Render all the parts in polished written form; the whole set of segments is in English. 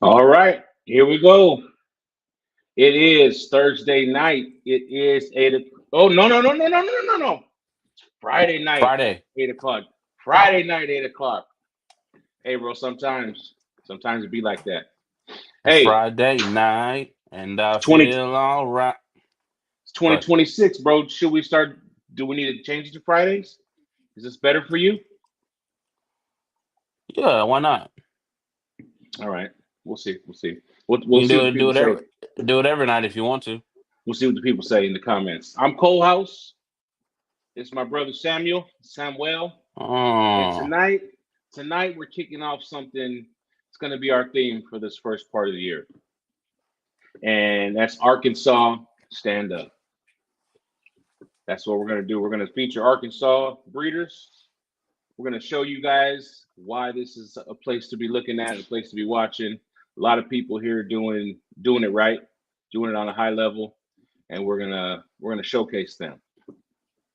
All right, here we go. It is Thursday night. It is Oh, no! Friday night, Friday. 8 o'clock. Friday night, 8 o'clock. Hey, bro. Sometimes it be like that. It's Hey, Friday night, and I 20, feel all right. it's But 2026, bro. Should we start? Do we need to change it to Fridays? Is this better for you? yeah, why not? All right, we'll see. We'll see. We'll You can see do what the it. Do people it say. every night if you want to. We'll see what the people say in the comments. I'm Cole House. It's my brother Samuel. And Oh, tonight we're kicking off something. It's going to be our theme for this first part of the year, and that's Arkansas stand up. That's what we're going to do. We're going to feature Arkansas breeders. We're going to show you guys why this is a place to be looking at, a place to be watching. A lot of people here doing it right, doing it on a high level, and we're gonna showcase them.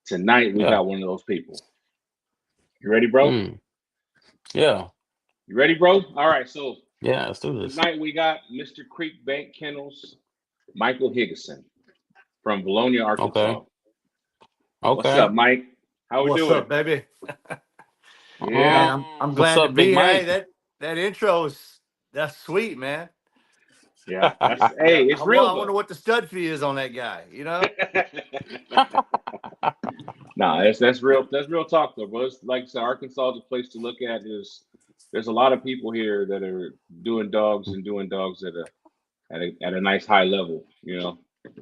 Tonight we yeah. got one of those people. You ready, bro? Mm, yeah. You ready, bro? All right. So Yeah. Let's do this. tonight we got Mr. Creek Bank Kennels, Michael Higgason from Bologna, Okay. Arkansas. What's up, Okay. Mike? How we What's doing? up, baby? Yeah, Man, I'm What's glad to up, be Big here. Hey, Mike? that intro is that's sweet, man. yeah. That's Yeah, hey, it's real I wonder though. what the stud fee is on that guy. Nah, that's real. That's real talk though, bro. It's, like I said, Arkansas is a place to look at. There's a lot of people here that are doing dogs and doing dogs at a nice high level.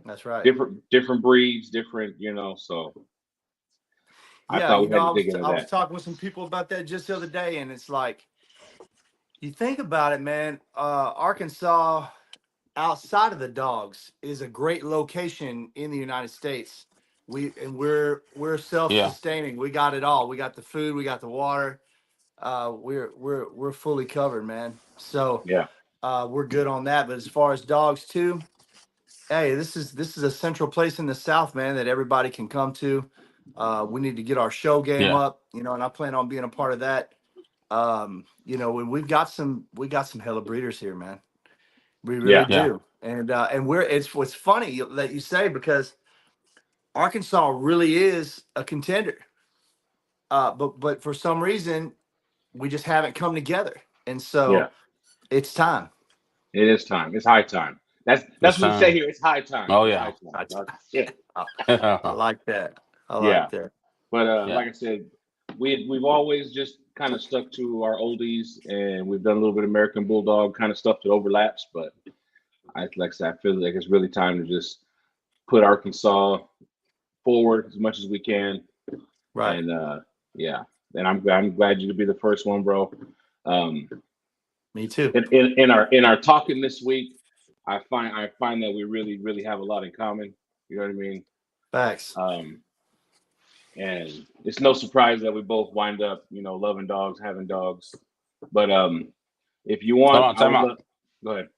That's right. Different breeds, different. So I Yeah, thought we had to dig into I was that. talking with some people about that just the other day, and it's like you think about it, man. Arkansas, outside of the dogs, is a great location in the United States. We're Yeah. self-sustaining. We got it all. We got the food. We got the water. We're fully covered, man. So Yeah, we're good on that. But as far as dogs too, hey, this is a central place in the South, man, that everybody can come to. We need to get our show game Yeah. up, and I plan on being a part of that. And we got some hella breeders here, man. We really yeah, Yeah. do. And we're it's what's funny that you say because Arkansas really is a contender. But for some reason we just haven't come together. And yeah. so it's time. It is time. It's high time. That's It's what we say time. here. It's high time. Oh It's yeah. high time. I, Yeah, I, I Yeah. like that. I like yeah. that. But Yeah. like I said, we've always just kind of stuck to our oldies, and we've done a little bit of American Bulldog kind of stuff that overlaps. But like I said, I feel like it's really time to just put Arkansas forward as much as we can. Right. And yeah, and I'm glad you to be the first one, bro. Um, Me too. in our talking this week, I find that we really have a lot in common. You know what I mean? Facts. Um, and it's no surprise that we both wind up, loving dogs, having dogs. But if you Hold want, on. I Time would out. love. Go ahead.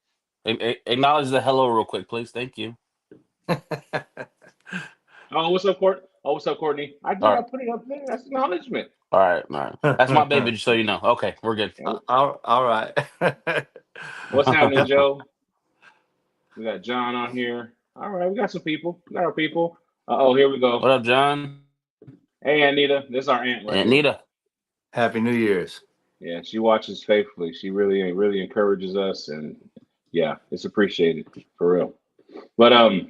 Acknowledge the hello real quick, please. Thank you. Oh, what's up, Court? Oh, what's up, Courtney? I All did. I right. put it up there. That's acknowledgement. All right. All right. That's my baby, just so you know. Okay, we're good. And All right. what's happening, Joe? We got John on here. All right, we got some people. We got our people. Oh, here we go. What up, John? Hey, Anita. This is our aunt And right here. Nita. Happy New Year's. Yeah, she watches faithfully. She really encourages us, and yeah, it's appreciated for real. But I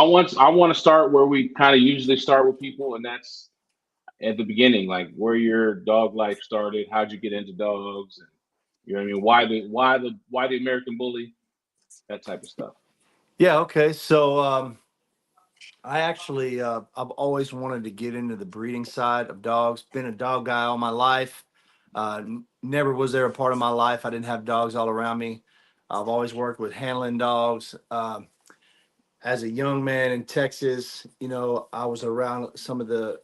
want to start where we kind of usually start with people, and that's at the beginning, like where your dog life started. How'd you get into dogs? And you know what I mean? Why the American Bully? That type of stuff. Yeah, okay. So I actually I've always wanted to get into the breeding side of dogs. Been a dog guy all my life. Never was there a part of my life I didn't have dogs all around me. I've always worked with handling dogs. As a young man in Texas, I was around some of the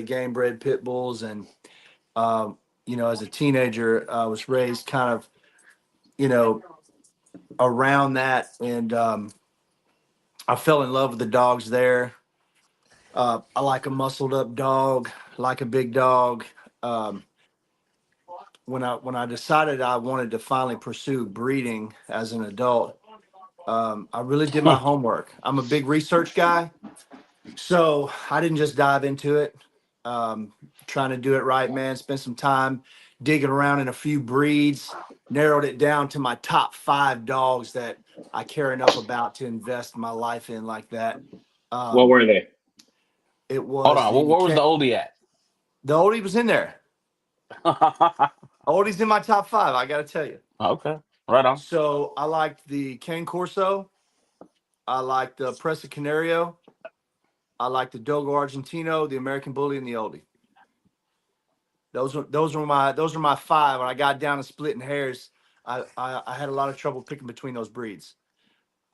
game bred pit bulls, and as a teenager, I was raised kind of, you know, around that, and I fell in love with the dogs there. I like a muscled up dog, like a big dog. Um, when I decided I wanted to finally pursue breeding as an adult, I really did my homework. I'm a big research guy, so I didn't just dive into it. Um, Trying to do it right, man. Spent some time digging around in a few breeds, narrowed it down to my top 5 dogs that I care enough about to invest my life in like that. What were they? It Hold was on. Where was the oldie at? the oldie was in there. Oldie's in my top 5. I got to tell you. Okay. Right on. So I liked the Cane Corso. I liked the Presa Canario. I liked the Dogo Argentino, the American Bully, and the Oldie. Those were my 5. When I got down to splitting hairs, I had a lot of trouble picking between those breeds.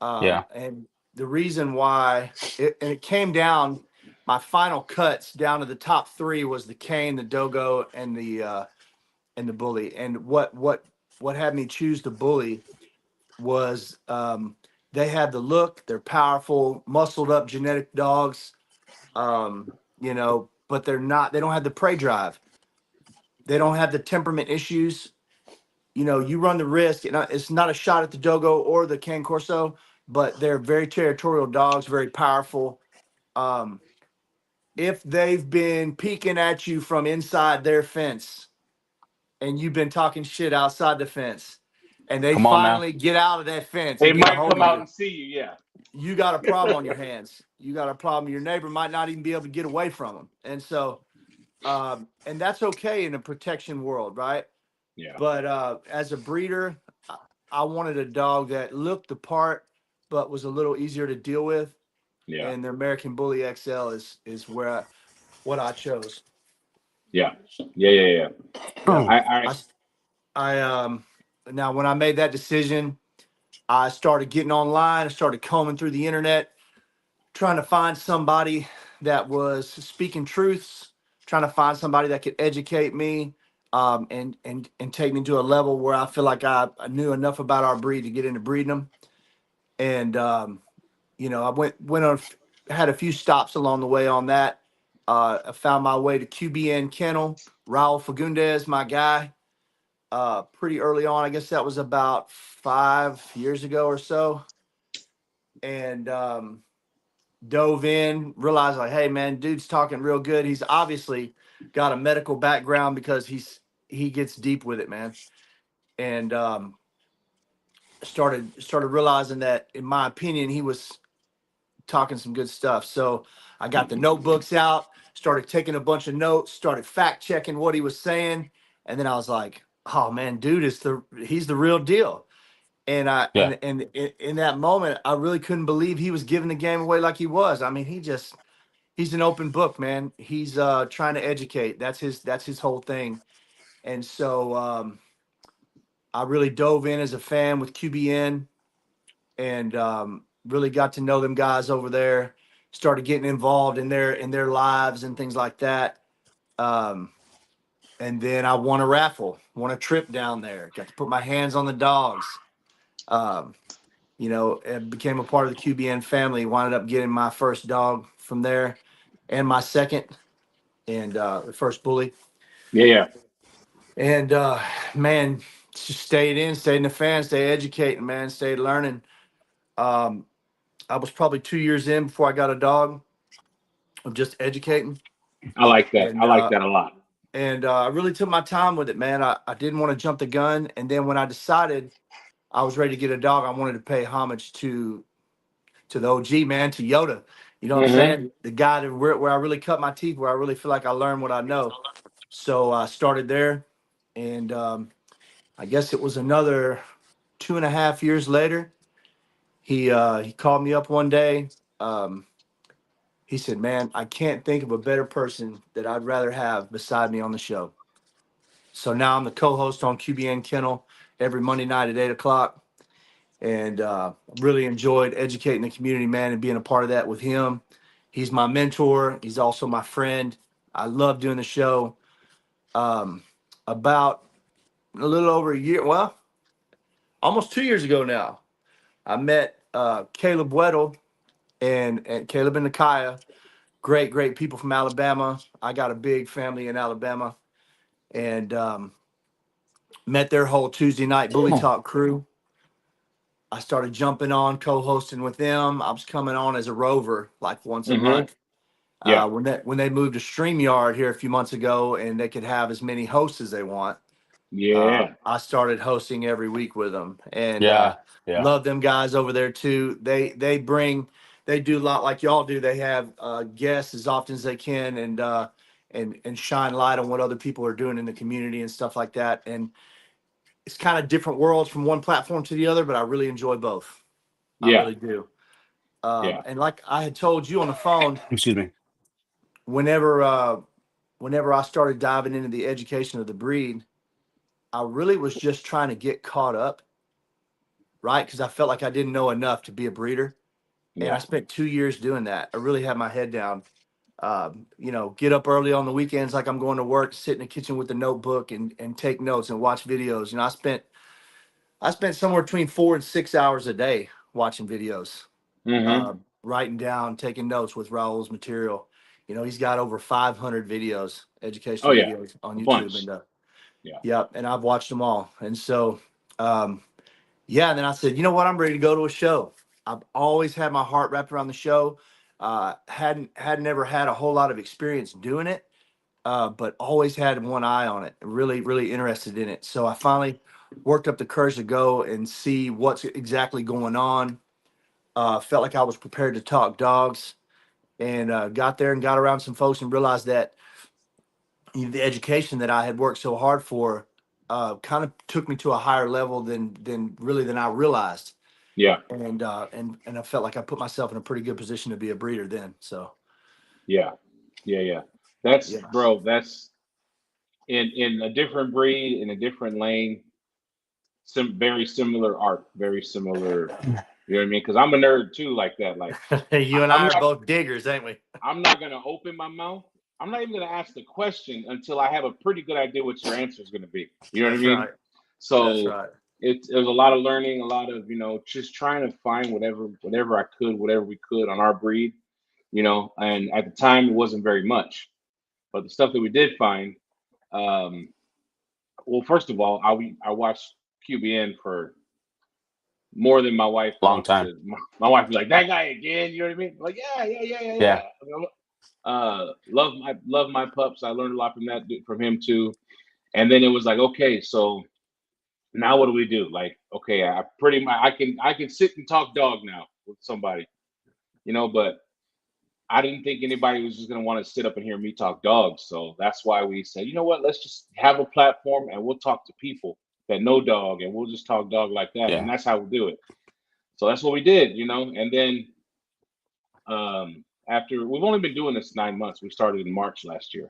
Yeah. And the reason why it came down, my final cuts down to the top 3 was the Cane, the Dogo, and the Bully. And what had me choose the Bully was they have the look. They're powerful, muscled up genetic dogs. But they don't have the prey drive. They don't have the temperament issues. You run the risk, and it's not a shot at the Dogo or the Cane Corso, but they're very territorial dogs, very powerful. If they've been peeking at you from inside their fence and you've been talking shit outside the fence, and they Come on now. finally get out of that fence They and get a might hold come of out you, and see you. Yeah. you got a problem on your hands. You got a problem. Your neighbor might not even be able to get away from them. And so, and that's okay in a protection world, right? Yeah. But as a breeder, I wanted a dog that looked the part, but was a little easier to deal with. Yeah. And the American Bully XL is what I chose. Yeah. Yeah. I I now when I made that decision, I started getting online. I started combing through the internet, trying to find somebody that was speaking truths, trying to find somebody that could educate me, and take me to a level where I feel like I knew enough about our breed to get into breeding them. And I went on, had a few stops along the way on that. I found my way to QBN Kennel. Raul Fagundes, my guy. Pretty early on, I guess that was about 5 years ago or so, and dove in, realized like, hey man, dude's talking real good. He's obviously got a medical background because he gets deep with it, man. And started realizing that, in my opinion, he was talking some good stuff. So I got the notebooks out, started taking a bunch of notes, started fact checking what he was saying, and then I was like, oh man, dude, he's the real deal. And Yeah. and in that moment, I really couldn't believe he was giving the game away like he was. I mean, he's an open book, man. He's trying to educate. That's his whole thing. And so I really dove in as a fan with QBN, and really got to know them guys over there. Started getting involved in their lives and things like that. Um, and then I won a raffle, won a trip down there. Got to put my hands on the dogs. Um, and became a part of the QBN family. Wound up getting my first dog from there, and my second, and the first bully. yeah. And man, just stayed in the fan, stayed educating, man, stayed learning. Um, I was probably 2 years in before I got a dog of just educating. I like that. And I like that a lot. I really took my time with it, man. I didn't want to jump the gun. And then when I decided I was ready to get a dog, I wanted to pay homage to the OG, man, to Yoda. You know what I'm Mm-hmm. saying? The guy that where I really cut my teeth, where I really feel like I learned what I know. So I started there, and I guess it was another 2.5 years later. He called me up one day. He said, "Man, I can't think of a better person that I'd rather have beside me on the show." So now I'm the co-host on QBN Kennel every Monday night at 8 o'clock, and really enjoyed educating the community, man, and being a part of that with him. He's my mentor. He's also my friend. I love doing the show. About a little over a year, well, almost 2 years ago now, I met Caleb Weddle and Caleb and Nakaya. Great people from Alabama. I got a big family in Alabama, and met their whole Tuesday night Bully Talk crew. I started jumping on, co-hosting with them. I was coming on as a rover like once a month. Yeah. When they moved to StreamYard here a few months ago, and they could have as many hosts as they want. Yeah. I started hosting every week with them, and Yeah. love them guys over there too. They do a lot like y'all do. They have guests as often as they can, and shine light on what other people are doing in the community and stuff like that. And it's kind of different worlds from one platform to the other, but I really enjoy both. I Yeah. really do. Yeah. And like I had told you on the phone, Excuse me. whenever I started diving into the education of the breed, I really was just trying to get caught up, right? Because I felt like I didn't know enough to be a breeder. And I Yeah. spent 2 years doing that. I really had my head down. Get up early on the weekends like I'm going to work, sit in the kitchen with the notebook and take notes and watch videos. I spent somewhere between 4 and 6 hours a day watching videos, writing down, taking notes with Raul's material. He's got over 500 videos, Oh educational yeah. videos on A YouTube, bunch. and Yeah. yeah, and I've watched them all. And so, yeah, and then I said, you know what, I'm ready to go to a show. I've always had my heart wrapped around the show. Hadn't ever had a whole lot of experience doing it, but always had one eye on it. Really, really interested in it. So I finally worked up the courage to go and see what's exactly going on. Felt like I was prepared to talk dogs, and got there and got around some folks and realized that the education that I had worked so hard for kind of took me to a higher level than I realized. Yeah. And I felt like I put myself in a pretty good position to be a breeder then. So Yeah. Yeah. Yeah. That's, yeah, bro, that's in a different breed, in a different lane, very similar art, very similar. You know what I mean? Because I'm a nerd too, like that. Like you and I'm I are not both diggers, ain't we? I'm not gonna open my mouth. I'm not even gonna ask the question until I have a pretty good idea what your answer is gonna be. You know what I That's mean? right. That's So right. it was a lot of learning, a lot of just trying to find whatever I could, whatever we could on our breed. And at the time it wasn't very much, but the stuff that we did find, um, well, first of all, I watched QBN for more than my wife Long wants time. to. My wife be like, that guy again. You know what I mean? Like, yeah, yeah, yeah, yeah, Yeah. yeah. Love my pups. I learned a lot from him too. And then it was like, okay, so now what do we do? Like, okay, I pretty much I can sit and talk dog now with somebody, but I didn't think anybody was just gonna want to sit up and hear me talk dogs. So that's why we said, you know what, let's just have a platform and we'll talk to people that know dog and we'll just talk dog like that. And Yeah. that's how we do it. So that's what we did, and then after we've only been doing this 9 months. We started in March last year,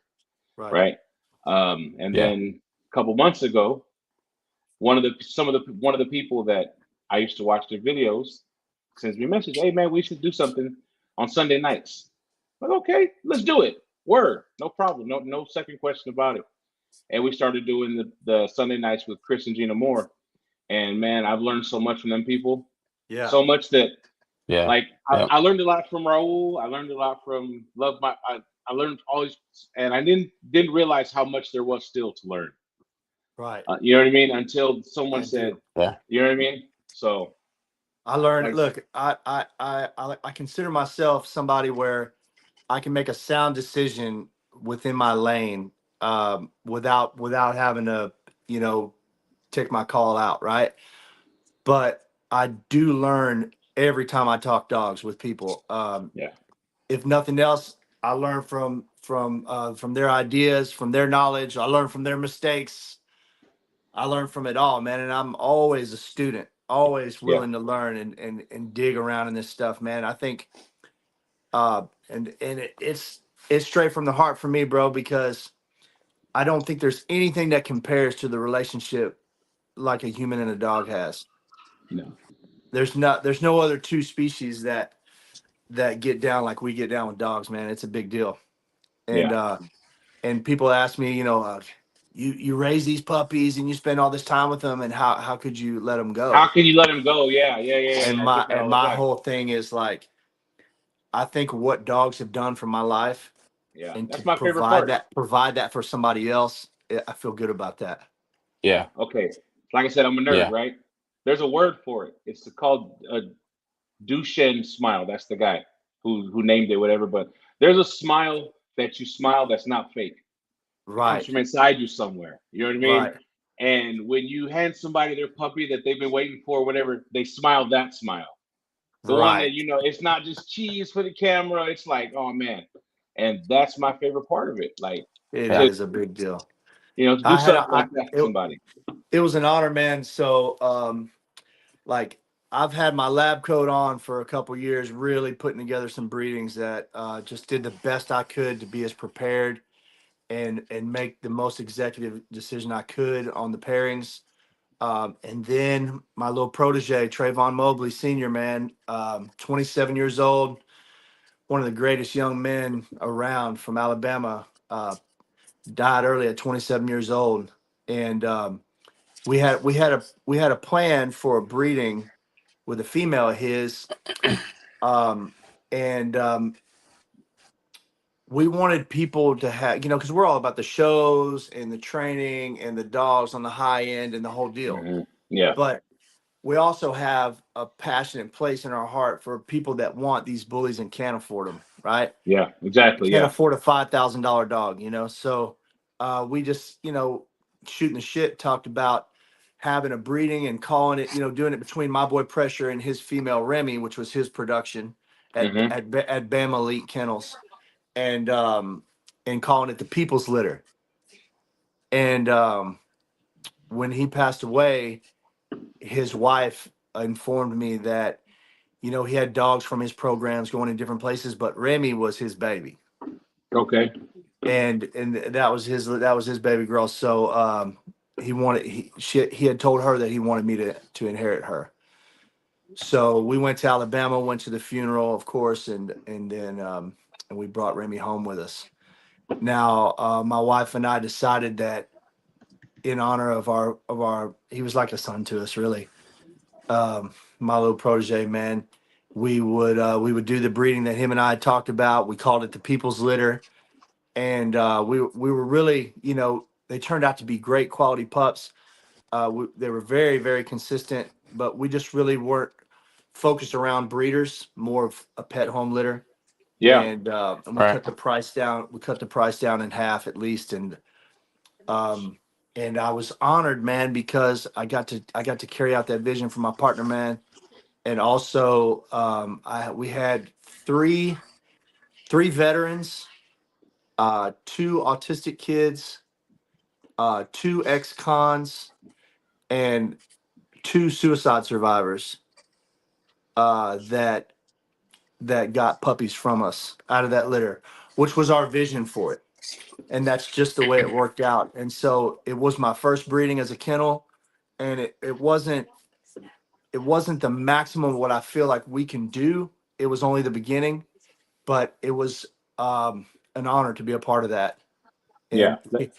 Right. right? And Yeah. then a couple months ago, one of the people that I used to watch their videos sends me a message, hey man, we should do something on Sunday nights. I'm like, okay, let's do it. Word, no problem, no second question about it. And we started doing the Sunday nights with Chris and Gina Moore. And man, I've learned so much from them people. Yeah. So much that Yeah. like Yeah. I learned a lot from Raul. I learned a lot from Love My. I learned all these, and I didn't realize how much there was still to learn. Right. You know what I mean? Until someone I said, do. Yeah. you know what I mean? So I learned. like, Look, I consider myself somebody where I can make a sound decision within my lane, without having to, you know, take my call out, right? But I do learn every time I talk dogs with people. yeah, If nothing else, I learn from their ideas, from their knowledge. I learn from their mistakes. I learn from it all, man. And I'm always a student, always yeah, willing to learn and dig around in this stuff, man. I think it's straight from the heart for me, bro, because I don't think there's anything that compares to the relationship like a human and a dog has. no, There's no other two species that get down like we get down with dogs, man. It's a big deal. And yeah. and people ask me, you raise these puppies and you spend all this time with them, and how could you let them How go? can you let him go? Yeah, yeah, yeah, yeah, And yeah. I my get that and all the my time. whole thing is like, I think what dogs have done for my life, Yeah, and to that's my favorite part. provide that for somebody else, I feel good about that. Yeah. Okay. Like I said, I'm a nerd, Yeah. right? There's a word for it. It's called a Duchenne smile. That's the guy who named it, whatever. But there's a smile that you smile that's not fake. It comes Right. from inside you somewhere. You know what I mean? Right. And when you hand somebody their puppy that they've been waiting for, whatever, they smile that smile. The one that Right. it's not just cheese for the camera. It's like, oh man, and that's my favorite part of it. Like It Yeah. to is a big deal. to do I had something like that for it, somebody. it was an honor, man. So like I've had my lab coat on for a couple years, really putting together some breedings that just did the best I could to be as prepared and make the most executive decision I could on the pairings. And then my little protege, Trayvon Mobley, senior man, 27 years old, one of the greatest young men around from Alabama, died early at 27 years old. And we had a plan for a breeding with a female of his, um, and we wanted people to have, because we're all about the shows and the training and the dogs on the high end and the whole deal. Yeah, But we also have a passionate place in our heart for people that want these bullies and can't afford them, right? yeah, exactly. Can't Yeah. afford a $5,000 dog, So we just, shooting the shit, talked about having a breeding and calling it, doing it between my boy Pressure and his female Remy, which was his production at Hmm. at Bama Elite Kennels, and calling it the People's Litter. And when he passed away, his wife informed me that he had dogs from his programs going in different places, but Remy was his baby, Okay. and that was his baby girl. So he had told her that he wanted me to inherit her. So we went to Alabama, went to the funeral, of course, and then and we brought Remy home with us. Now my wife and I decided that in honor of our he was like a son to us, really. My little protege, man. We would do the breeding that him and I had talked about. We called it the People's Litter, and we were really, they turned out to be great quality pups. They were very, very consistent, but we just really weren't focused around breeders, more of a pet home litter. Yeah. And we Right. cut the price down. We cut the price down in half at least, um, and I was honored, man, because I got to carry out that vision for my partner, man. And also, we had three veterans, two autistic kids, two ex-cons, and two suicide survivors that got puppies from us out of that litter, which was our vision for it. And that's just the way it worked out. And so it was my first breeding as a kennel, and it wasn't the maximum of what I feel like we can do. It was only the beginning, but it was an honor to be a part of that. Yeah. And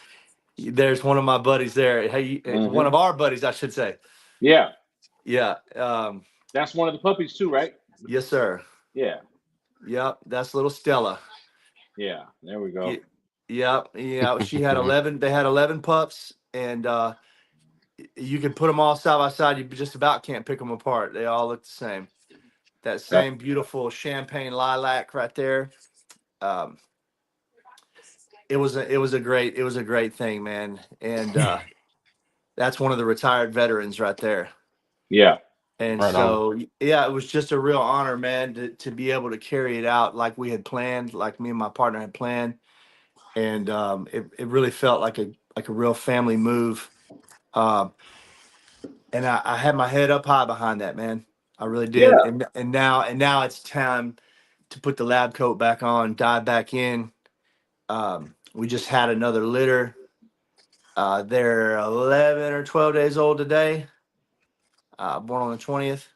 there's one of my buddies there. Hey, one Hmm. of our buddies, I should say. Yeah. Yeah. That's one of the puppies too, right? Yes, sir. Yeah. Yep. That's little Stella. Yeah. There we go. Yep. Yeah. She had 11. They had 11 pups, and you can put them all side by side. You just about can't pick them apart. They all look the same. That That, same beautiful champagne lilac right there. Um, it was a great thing, man. And that's one of the retired veterans right there. yeah. And Right on. so, yeah, it was just a real honor, man, to be able to carry it out like we had planned, like me and my partner had planned. And it really felt like a real family move. Um, and I had my head up high behind that, man. I really did. Yeah. And now it's time to put the lab coat back on, dive back in. We just had another litter. They're 11 or 12 days old today. Born on the 20th.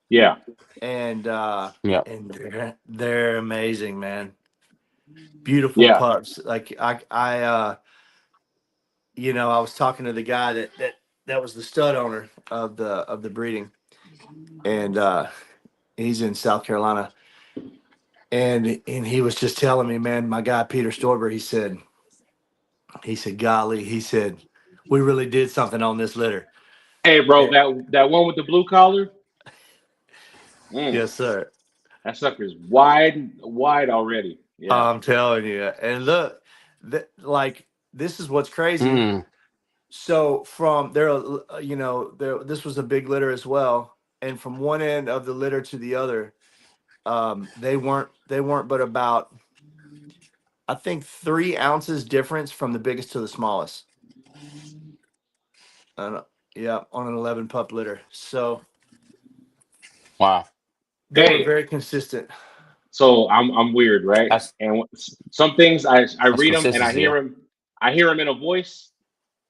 Yeah. And Yep. they're amazing, man. Beautiful Yeah. pups. Like I was talking to the guy that was the stud owner of the breeding, and he's in South Carolina, and he was just telling me, man, my guy Peter Storber, he said, golly, he said, we really did something on this litter. Hey, bro, And, that one with the blue collar, mm, yes, sir. that sucker's wide already. Yeah. I'm telling you. And look, like this is what's crazy. Mm. So from there, this was a big litter as well, and from one end of the litter to the other, they weren't but about, I think, 3 ounces difference from the biggest to the smallest. Yeah, on an 11 pup litter. So Wow. they were Hey, very consistent. so I'm weird, right? That's And some things I that's read them and consistency. Yeah. I hear them in a voice,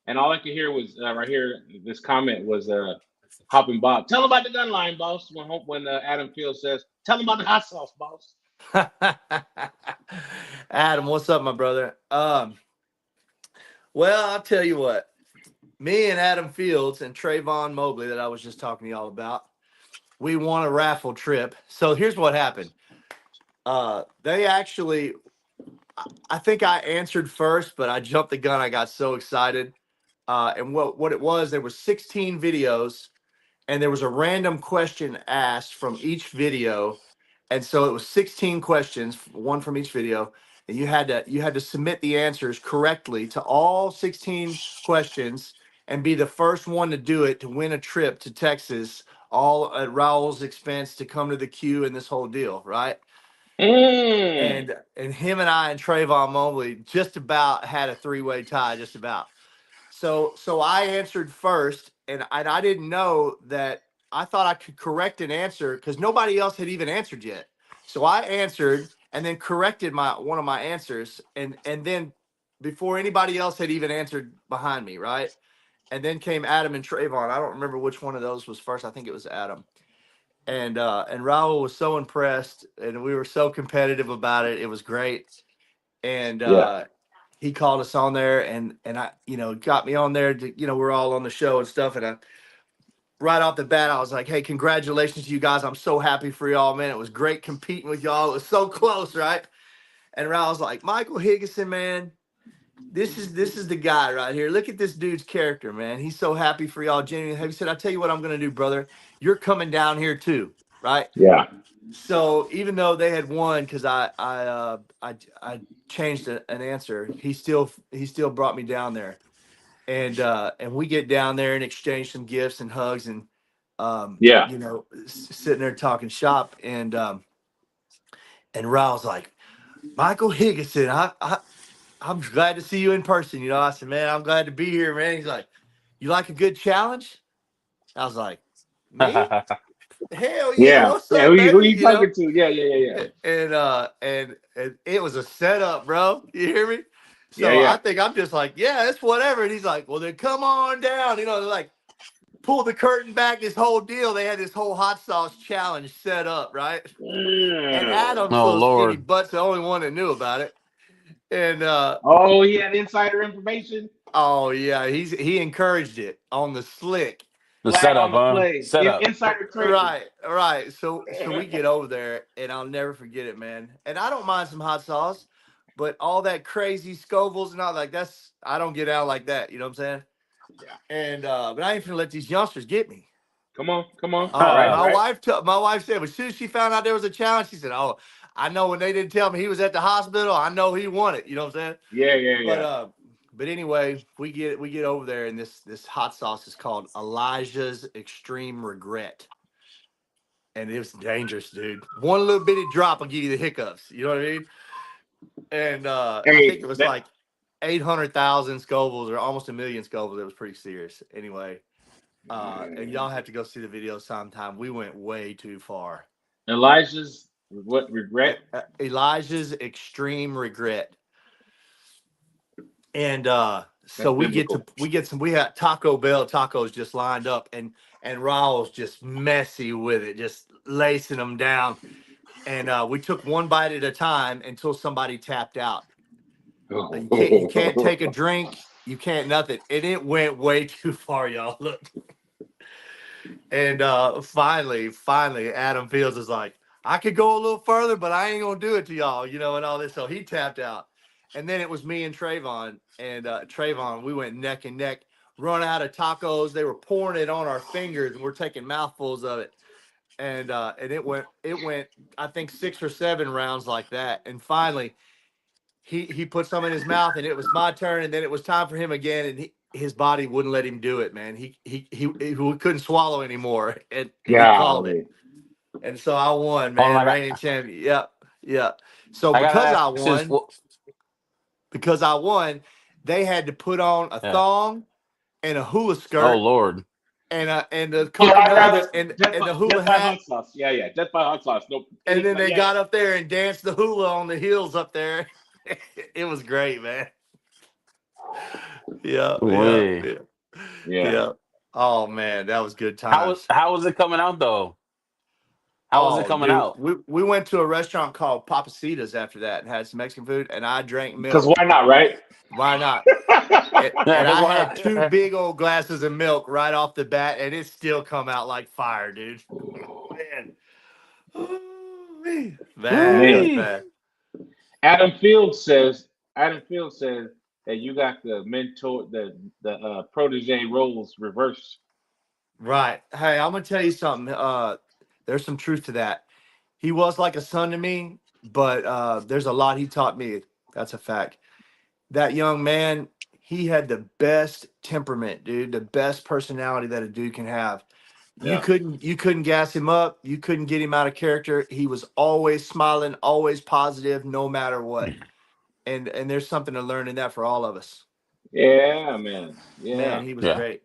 and all I could hear was right here. This comment was Hopping Bob. Tell him about the gun line, boss. When Adam Field says, "Tell him about the hot sauce, boss." Adam, what's up, my brother? Well, I'll tell you what. Me and Adam Fields and Trayvon Mobley, that I was just talking to y'all about, we won a raffle trip. So here's what happened. They actually, I think I answered first, but I jumped the gun. I got so excited. And what it was, there were 16 videos, and there was a random question asked from each video. And so it was 16 questions, one from each video, and you had to submit the answers correctly to all 16 questions and be the first one to do it to win a trip to Texas, all at Raul's expense, to come to the queue and this whole deal, right? Mm. And him and I and Trayvon Mobley just about had a 3-way tie, just about. So I answered first, and I didn't know that. I thought I could correct an answer because nobody else had even answered yet. So I answered and then corrected one of my answers, and then before anybody else had even answered behind me, right? And then came Adam and Trayvon. I don't remember which one of those was first. I think it was Adam. And Raul was so impressed, and we were so competitive about it. It was great. And Yeah. he called us on there, and I, got me on there to, we're all on the show and stuff. And right off the bat, I was like, hey, congratulations to you guys. I'm so happy for y'all, man. It was great competing with y'all. It was so close, right? And Raul was like, Michael Higgason, man, this is the guy right here. Look at this dude's character, man. He's so happy for y'all. Genuinely, he said, I tell you what I'm gonna do, brother. You're coming down here too, right? Yeah. So even though they had won, because I changed an answer, he still brought me down there, and we get down there and exchange some gifts and hugs, and Yeah. sitting there talking shop, and Raul's like, Michael Higginson, I'm glad to see you in person. I said, man, I'm glad to be here, man. He's like, you like a good challenge? I was like, me? Hell yeah, Yeah. what's Yeah. up, Who baby? you talking to? Yeah. Yeah. Yeah. Yeah. And it was a setup, bro. You hear me? Yeah. So I Yeah. think I'm just like, yeah, it's whatever. And he's like, well, then come on down. Like, pull the curtain back, this whole deal. They had this whole hot sauce challenge set up, right? And Mm. Adam's Oh little skinny Lord. butt's the only one that knew about it. And Oh, he had insider information. oh yeah, he encouraged it on the slick. The Flag setup, on the huh? play. Setup. Insider trading. Right, right. So we get over there, and I'll never forget it, man. And I don't mind some hot sauce, but all that crazy Scovilles and all, like, I don't get out like that. You know what I'm saying? Yeah. And but I ain't gonna let these youngsters get me. Come on. Come on. Oh, Right. Ah, Right. my wife said, as soon as she found out there was a challenge, she said, "Oh, I know when they didn't tell me he was at the hospital, I know he won it." You know what I'm saying? Yeah. Yeah. But Yeah. anyway, we get over there, and this hot sauce is called Elijah's Extreme Regret. And it was dangerous, dude. One little bitty drop will give you the hiccups. You know what I mean? And I think Hey. it was like 800,000 Scovilles, or almost a million Scovilles. It was pretty serious. Anyway, and y'all have to go see the video sometime. We went way too far. Elijah's what regret? Elijah's Extreme Regret. And That's so biblical. we had Taco Bell tacos just lined up, and Raul's just messy with it, just lacing them down. And we took one bite at a time until somebody tapped out. You can't take a drink, you can't nothing, and it went way too far, y'all. Look, and finally, Adam Fields is like, I could go a little further, but I ain't gonna do it to y'all, and all this. So he tapped out, and then it was me and Trayvon, and Trayvon, we went neck and neck. run out of tacos. They were pouring it on our fingers, and we're taking mouthfuls of it. And it went I think 6 or 7 rounds like that. And finally he put some in his mouth, and it was my turn, and then it was time for him again, and his body wouldn't let him do it, man. He couldn't swallow anymore, and he called it. Golly. And so I won, Hold on, man, reigning champion. Yep, yep. So I gotta ask this. because I won, they had to put on a Yeah. thong and a hula Oh skirt Lord. and the Oh, I'd rather coconuts and the hula death by hat. hot sauce. Yeah. Death by hot sauce. Nope. And then they Yeah. got up there and danced the hula on the heels up there. It was great, man. Yeah, yeah, Wait. yeah, Yeah. yeah. Oh man, that was good How was times. how was it coming out though? How was it Oh, coming dude, out? we went to a restaurant called Papacitas after that and had some Mexican food, and I drank Because milk. why not, right? Why not? And Because I why had 2 not? big old glasses of milk right off the bat, and it still come out like fire, dude. Man, ooh-wee. Man, it was Man. Woo-wee. bad. Adam Fields says that you got the mentor, the protege roles reversed. Right. Hey, I'm gonna tell you something. There's some truth to that. He was like a son to me, but there's a lot he taught me. That's a fact. That young man, he had the best temperament, dude, the best personality that a dude can have. Yeah. You couldn't gas him up, you couldn't get him out of character. He was always smiling, always positive, no matter what. And there's something to learn in that for all of us. Yeah, man. Man, Yeah. he was Yeah. great.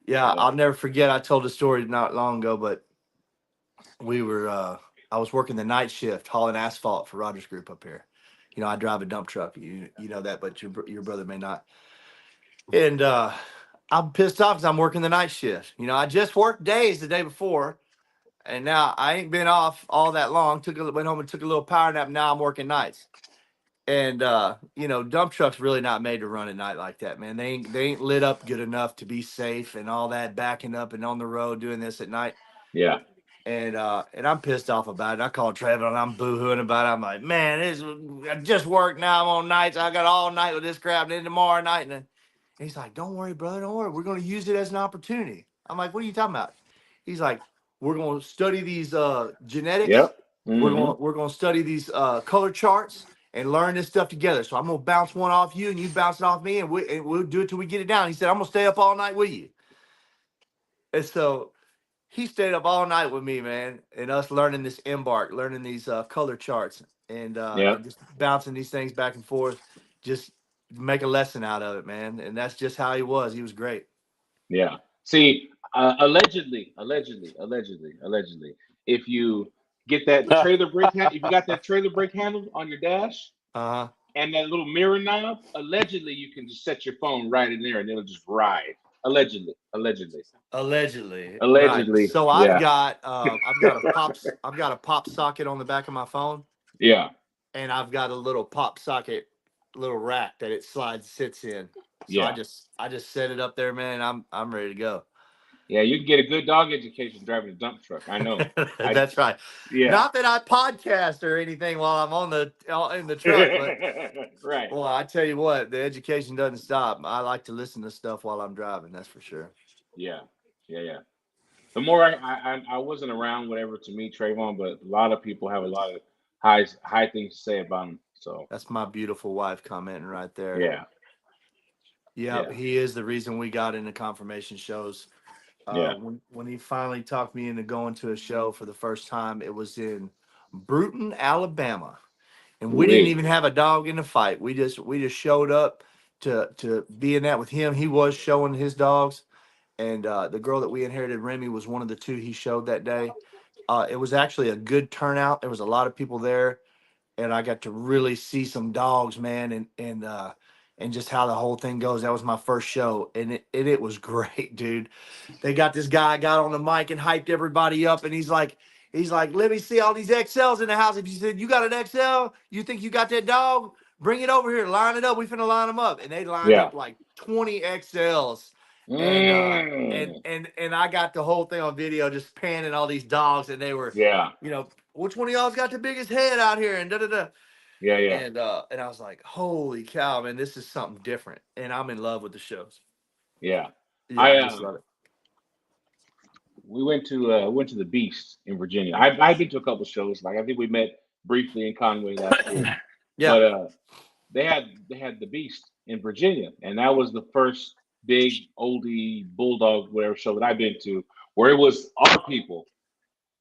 Yeah, Yeah. I'll never forget. I told a story not long ago, but we were I was working the night shift hauling asphalt for Rogers Group up here. You know, I drive a dump truck. You know that, but your brother may not. And I'm pissed off because I'm working the night shift. You know, I just worked days the day before, and now I ain't been off all that long. Went home and took a little power nap. Now I'm working nights. And you know, dump trucks really not made to run at night like that, man. They ain't lit up good enough to be safe and all that, backing up and on the road doing this at night. Yeah. And I'm pissed off about it. I called Trevor and I'm boohooing about it. I'm like, man, I just worked now. I'm on nights. I got all night with this crap, and then tomorrow night. And then he's like, don't worry, brother, don't worry. We're gonna use it as an opportunity. I'm like, what are you talking about? He's like, we're gonna study these genetics. Yep. Mm-hmm. We're gonna study these color charts and learn this stuff together. So I'm gonna bounce one off you, and you bounce it off me, and we'll do it till we get it down. He said, I'm gonna stay up all night with you. And so he stayed up all night with me, man, and us learning this Embark, learning these color charts, Yep. and just bouncing these things back and forth, just make a lesson out of it, man. And that's just how he was. He was great. Yeah. See, allegedly, if you get that trailer brake, if you got that trailer brake handle on your dash Uh huh. and that little mirror knob, allegedly you can just set your phone right in there and it'll just ride. Right. Allegedly. So Yeah. I've got a pop socket on the back of my phone, Yeah. and I've got a little pop socket, little rack that it sits in. So Yeah. I just set it up there, man. I'm ready to go. Yeah. You can get a good dog education driving a dump truck. I know. I That's right. yeah. Not that I podcast or anything while I'm in the truck, but Right. well, I tell you what, the education doesn't stop. I like to listen to stuff while I'm driving. That's for sure. Yeah. Yeah. The more I wasn't around whatever to meet Trayvon, but a lot of people have a lot of high things to say about him. So That's my beautiful wife commenting right there. yeah. Yep, Yeah. he is the reason we got into confirmation shows. Yeah. When he finally talked me into going to a show for the first time, it was in Bruton, Alabama, and we didn't Ooh-wee. even have a dog in the fight. We just showed up to be in that with him. He was showing his dogs, and the girl that we inherited, Remy, was one of the two he showed that day. It was actually a good turnout. There was a lot of people there, and I got to really see some dogs, man, and just how the whole thing goes. That was my first show, and it was great, dude. They got this guy got on the mic and hyped everybody up, and he's like, let me see all these XLs in the house. If you said you got an XL, you think you got that dog, bring it over here, line it up. We finna line them up, and they lined Yeah. up like 20 XLs. And Mm. I got the whole thing on video, just panning all these dogs, and they were, Yeah. you know, which one of y'all's got the biggest head out here, and da da da. Yeah. And I was like, holy cow, man, this is something different, and I'm in love with the shows. Yeah. Yeah, I I just love it. We went to the Beast in Virginia. I've been to a couple shows. Like I think we met briefly in Conway last year. Yeah, But they had the Beast in Virginia, and that was the first big oldie bulldog whatever show that I've been to where it was our people.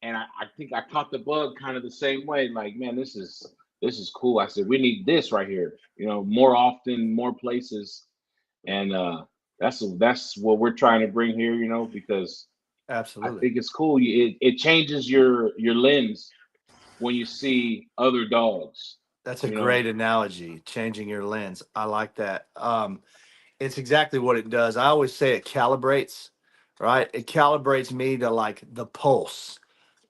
And I think I caught the bug kind of the same way. Like, man, this is cool. I said we need this right here. You know, more often, more places, and that's what we're trying to bring here. You know, because I absolutely. think it's cool. It changes your lens when you see other dogs. That's a You know, great analogy, changing your lens. I like that. It's exactly what it does. I always say it calibrates, right? It calibrates me to like the pulse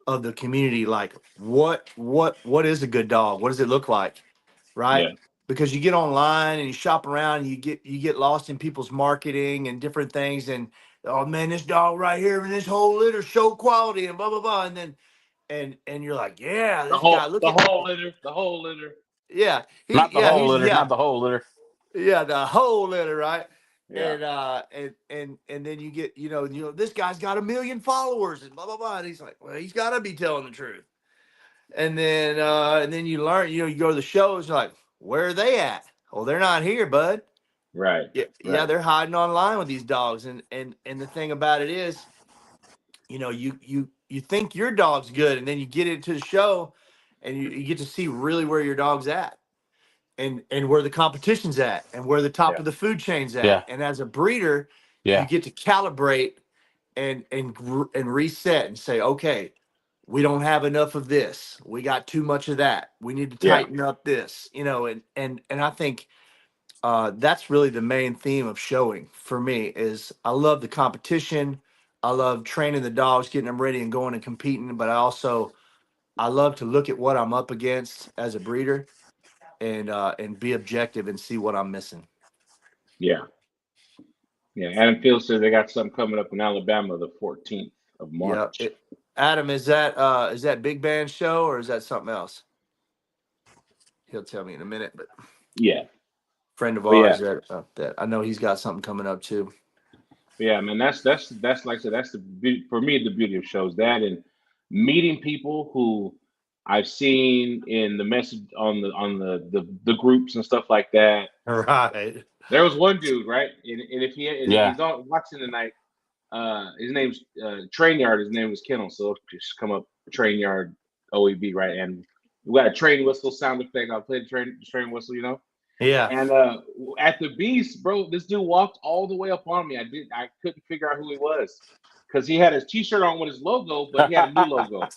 of the community. Like what is a good dog? What does it look like? Right? yeah, Because you get online and you shop around and you get lost in people's marketing and different things and oh man, this dog right here and this whole litter show quality and blah blah blah. And then and you're like, yeah, this guy, look at the whole litter. yeah, Not the whole he's litter. yeah. Not the whole litter. Yeah, the whole litter, right? Yeah, And then you get, this guy's got 1 million followers and blah blah blah. And he's like, well, he's gotta be telling the truth. And then you learn, you go to the shows, you're like, where are they at? Oh, they're not here, bud. right, Yeah, yeah, right. they're hiding online with these dogs. And the thing about it is, you think your dog's good, and then you get into the show and you get to see really where your dog's at and where the competition's at and where the top Yeah, of the food chain's Yeah. at. And as a breeder, you Yeah. get to calibrate and reset and say, okay, we don't have enough of this. We got too much of that. We need to yeah, tighten up this, and I think that's really the main theme of showing for me is I love the competition. I love training the dogs, getting them ready and going and competing. But I love to look at what I'm up against as a breeder and be objective and see what I'm missing. yeah, yeah. Adam Field says they got something coming up in Alabama the 14th of Yeah. March. Adam, is that Big Band show or is that something else? He'll tell me in a minute. But Yeah, friend of but yeah, ours that I know he's got something coming up too. yeah, man. That's like I said. That's for me the beauty of shows that and meeting people who I've seen in the message on the groups and stuff like that. Right. There was one dude, right? And if Yeah. he's on watching tonight, his name's Train Yard. His name was Kennel, so just come up Train Yard OEB, right? And we got a train whistle sound effect. I'll play the train whistle, you know. Yeah. And at the Beast, bro, this dude walked all the way up on me. I couldn't figure out who he was because he had his T-shirt on with his logo, but he had a new logo.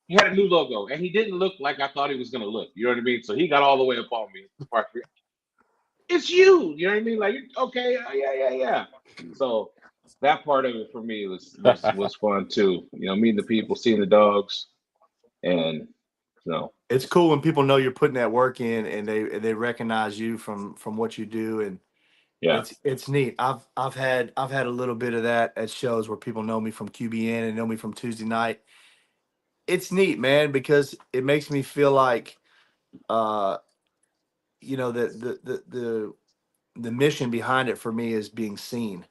He had a new logo, and he didn't look like I thought he was gonna look. You know what I mean? So he got all the way up on me. It's you. You know what I mean? Like, okay, yeah, yeah, yeah. So that part of it for me was fun too. You know, meeting the people, seeing the dogs, and It's cool when people know you're putting that work in and they recognize you from what you do, and yeah, it's neat. I've had a little bit of that at shows where people know me from QBN and know me from Tuesday night. It's neat, man, because it makes me feel like uh the mission behind it for me is being seen.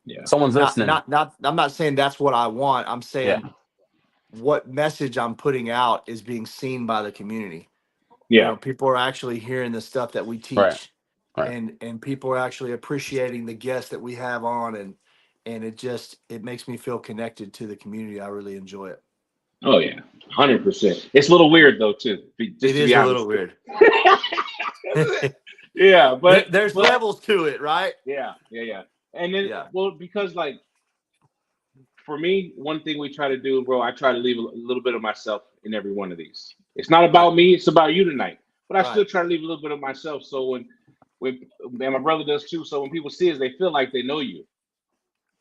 yeah, Someone's listening. Not I'm not saying that's what I want. I'm Yeah. saying what message I'm putting out is being seen by the community. yeah. People are actually hearing the stuff that we Right. teach, Right. and people are actually appreciating the guests that we have on, and it makes me feel connected to the community. I really enjoy it. Oh yeah, 100%. It's a little weird though too, just It to is be a little honest. weird. Yeah, There's but levels to it, right? yeah, yeah, yeah. And then Yeah. well, because like for me, one thing we try to do, bro, I try to leave a little bit of myself in every one of these. It's not Right. about me, it's about you tonight. But I still Right. try to leave a little bit of myself. So when and my brother does too. So when people see us, they feel like they know you,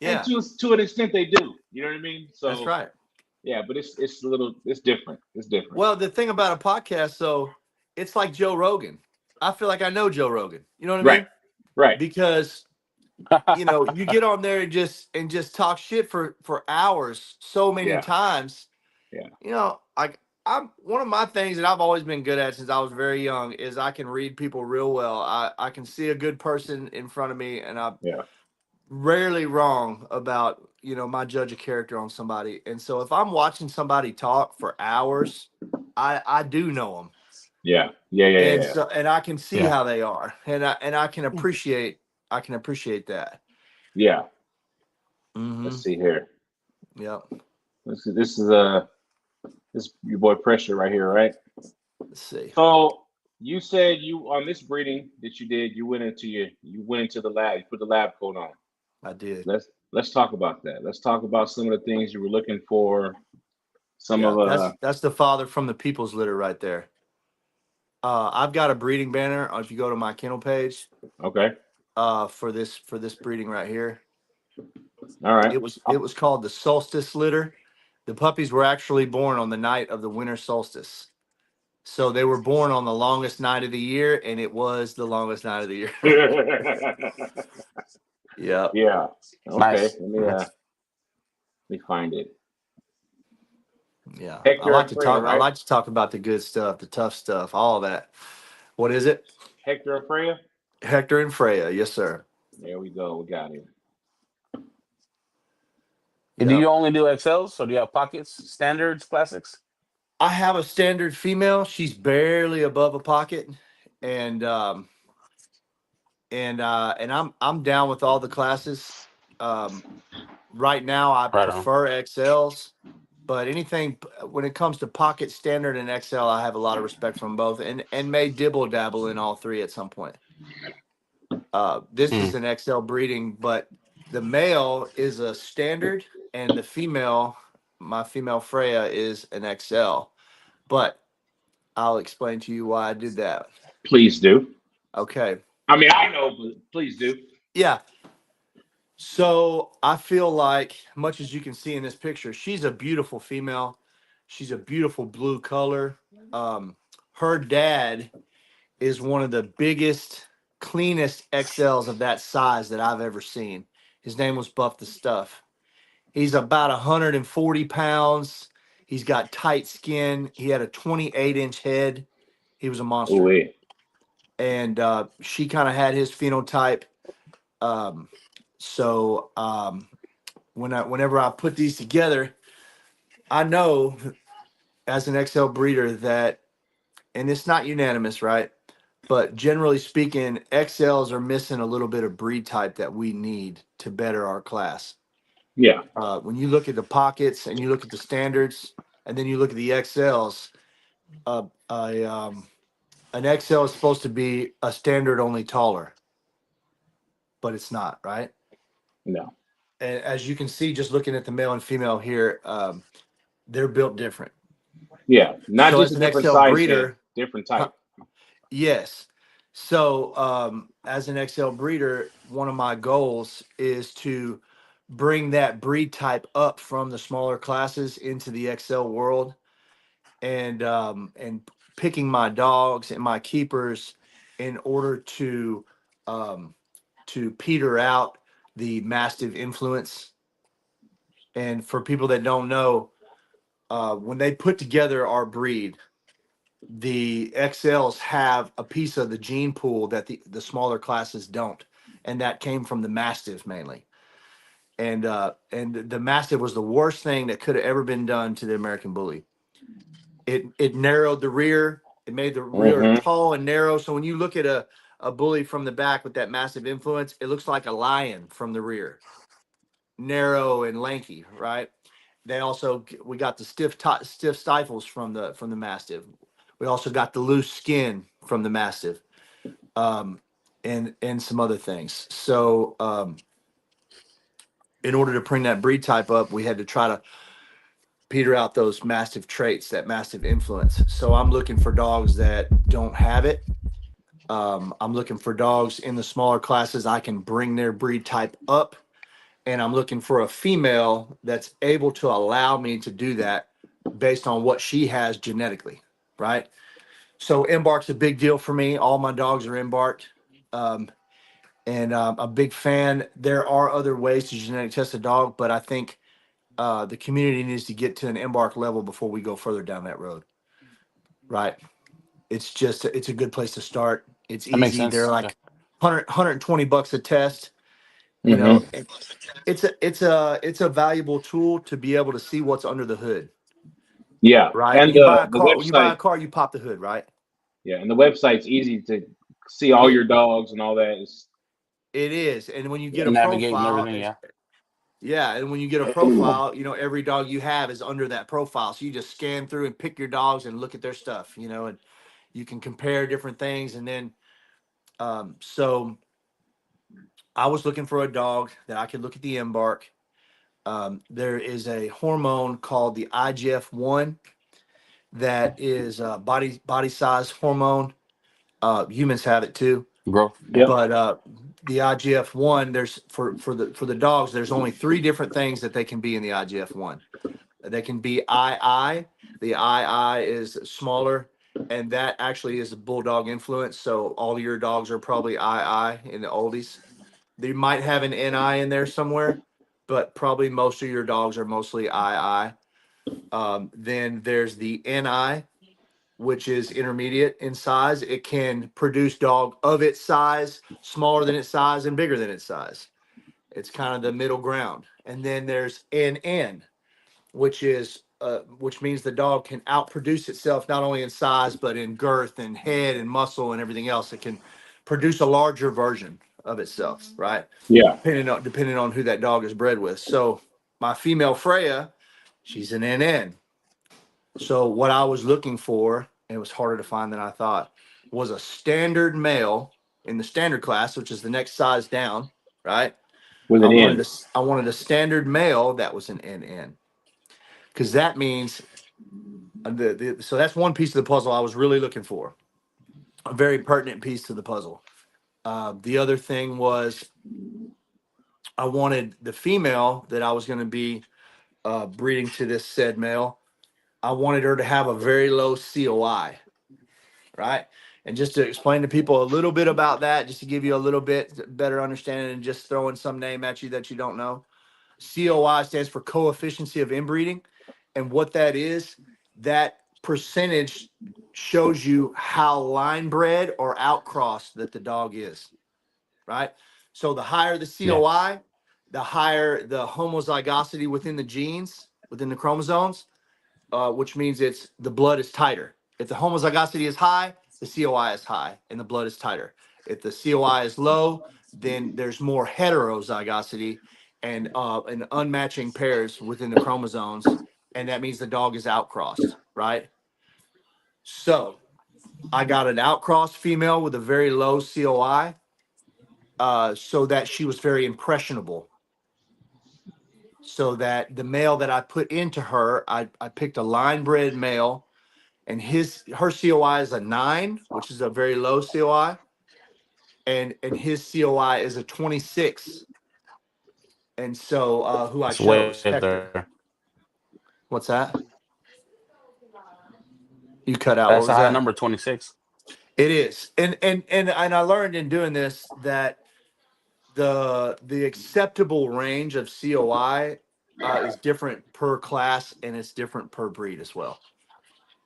and Yeah. to an extent they do. You know what I mean? That's So right. yeah, but it's a little it's different. It's different. Well, the thing about a podcast, so it's like Joe Rogan. I feel like I know Joe Rogan. You know what I Right, mean? right. Because you get on there and just talk shit for hours so many Yeah, times. yeah, Like I'm one of my things that I've always been good at since I was very young is I can read people real well. I can see a good person in front of me, and yeah, rarely wrong about, my judge of character on somebody. And so if I'm watching somebody talk for hours, I do know them. Yeah. Yeah. Yeah. And Yeah. so, and I can see Yeah. how they are. And I can appreciate that. Yeah. Mm-hmm. Let's see here. Yep. This is this your boy Pressure right here, right? Let's see. So you said you on this breeding that you did, you went into the lab, you put the lab coat on. I did. Let's talk about that. Let's talk about some of the things you were looking for. Some Yeah, of that's the father from the people's litter right there. I've got a breeding banner. If you go to my kennel page, okay. for this breeding right here, All right. it was called the solstice litter. The puppies were actually born on the night of the winter solstice, so they were born on the longest night of the year, and it was the longest night of the year. Yeah, Yeah. Okay. Nice. Let me find it. yeah. I Hector like and to Freya, talk. I right? like to talk about the good stuff, the tough stuff, all that. What is it? Hector and Freya. Hector and Freya. Yes, sir. There we go. We got it. And do Yep. you only do XLs or do you have pockets, standards, classics? I have a standard female. She's barely above a pocket, and I'm down with all the classes. Um, right now, I Right on. prefer XLs, but anything when it comes to pocket, standard, and XL, I have a lot of respect from both, and may dibble dabble in all three at some point. This is Mm. an XL breeding, but the male is a standard, and the female, my female Freya, is an XL. But I'll explain to you why I did that. Please do. Okay. I mean, I know, but please do. Yeah. So I feel like, much as you can see in this picture, she's a beautiful female. She's a beautiful blue color. Her dad is one of the biggest, cleanest XLs of that size that I've ever seen. His name was Buff the Stuff. He's about 140 pounds. He's got tight skin. He had a 28-inch head. He was a Oh, monster. wait. And she kind of had his phenotype. Um, so whenever I put these together, I know as an XL breeder that, and it's not unanimous, right? But generally speaking, XLs are missing a little bit of breed type that we need to better our class. Yeah. When you look at the pockets and you look at the standards, and then you look at the XLs, uh, a, um, an XL is supposed to be a standard only taller, but it's not, right? No. And as you can see, just looking at the male and female here, they're built different. Yeah. Not So just as a an different XL size head, breeder, different huh, type. yes. So as an XL breeder, one of my goals is to bring that breed type up from the smaller classes into the XL world, and picking my dogs and my keepers in order um, to peter out the mastiff influence. And for people that don't know, when they put together our breed, the XLs have a piece of the gene pool that the smaller classes don't, and that came from the Mastiff mainly. And the Mastiff was the worst thing that could have ever been done to the American Bully. It narrowed the rear. It made the rear Mm-hmm. tall and narrow. So when you look at a bully from the back with that massive influence, it looks like a lion from the rear, narrow and lanky, right? We got the stiff stifles from the Mastiff. We also got the loose skin from the Mastiff, um, and some other things. So in order to bring that breed type up, we had to try to peter out those Mastiff traits, that Mastiff influence. So I'm looking for dogs that don't have it. I'm looking for dogs in the smaller classes. I can bring their breed type up, and I'm looking for a female that's able to allow me to do that based on what she has genetically, right? So Embark's a big deal for me. All my dogs are embarked, and I'm a big fan. There are other ways to genetic test a dog, but I think the community needs to get to an embark level before we go further down that road, right? It's a good place to start. It's That makes easy. They're sense. Yeah. like $120 a test, You Mm-hmm. know, it's a valuable tool to be able to see what's under the hood, Yeah, right? and When you buy a the car, website. you pop the hood, right? Yeah, and the website's easy to see all It your dogs and all that. It's, it is, and when you get yeah. a Navigate and profile, everything. Yeah. yeah, and when you get a profile, you know, every dog you have is under that profile. So you just scan through and pick your dogs and look at their stuff, you know, and you can compare different things. And then, so I was looking for a dog that I could look at the Embark. There is a hormone called the IGF-1 that is body size hormone. Humans have it too, Growth. Yeah. Yep. but the IGF-1, there's for the dogs, there's only three different things that they can be in the IGF-1. They can be II. The II is smaller, and that actually is a bulldog influence. So all your dogs are probably II in the oldies. They might have an NI in there somewhere, but probably most of your dogs are mostly II. Then there's the NI, which is intermediate in size. It can produce dog of its size, smaller than its size, and bigger than its size. It's kind of the middle ground. And then there's NN, which means the dog can outproduce itself not only in size but in girth and head and muscle and everything else. It can produce a larger version of itself, right? Yeah. Depending on who that dog is bred with. So my female Freya, she's an NN. So what I was looking for, and it was harder to find than I thought, was a standard male in the standard class, which is the next size down, right? With an N. I wanted a standard male that was an NN, because that means so that's one piece of the puzzle I was really looking for, a very pertinent piece to the puzzle. The other thing was I wanted the female that I was going to be breeding to this said male. I wanted her to have a very low COI, right? And just to explain to people a little bit about that, just to give you a little bit better understanding than just throwing some name at you that you don't know. COI stands for coefficient of inbreeding. And what that is, that percentage shows you how line bred or outcrossed that the dog is, right? So the higher the Yeah. COI, the higher the homozygosity within the genes, within the chromosomes, which means the blood is tighter. If the homozygosity is high, the COI is high and the blood is tighter. If the COI is low, then there's more heterozygosity and unmatching pairs within the chromosomes, and that means the dog is outcrossed, right? So I got an outcrossed female with a very low COI, so that she was very impressionable. So that the male that I put into her, I picked a line bred male, and her COI is a 9, which is a very low COI, and his COI is a 26. And so who I It's way chose, up Hector. there. What's that? You cut out. What That's a was high that? number, 26. It is. And I learned in doing this that the acceptable range of COI is different per class, and it's different per breed as well.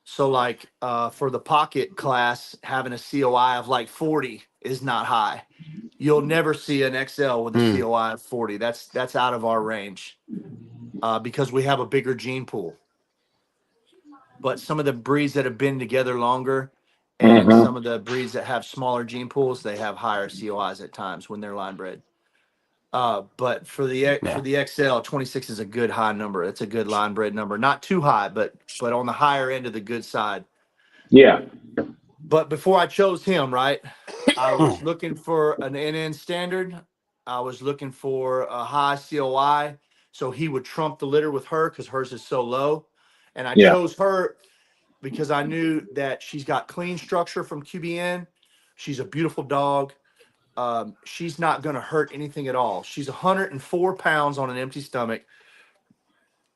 So like for the pocket class, having a COI of like 40 is not high. You'll never see an XL with a Mm. COI of 40. That's out of our range because we have a bigger gene pool. But some of the breeds that have been together longer and Mm-hmm. some of the breeds that have smaller gene pools, they have higher COIs at times when they're line bred. But for Yeah. the XL, 26 is a good high number. It's a good line bred number. Not too high, but on the higher end of the good side. Yeah. But before I chose him, right, I was looking for an NN standard. I was looking for a high COI, so he would trump the litter with her because hers is so low. And I Yeah. chose her because I knew that she's got clean structure from QBN. She's a beautiful dog. She's not going to hurt anything at all. She's 104 pounds on an empty stomach,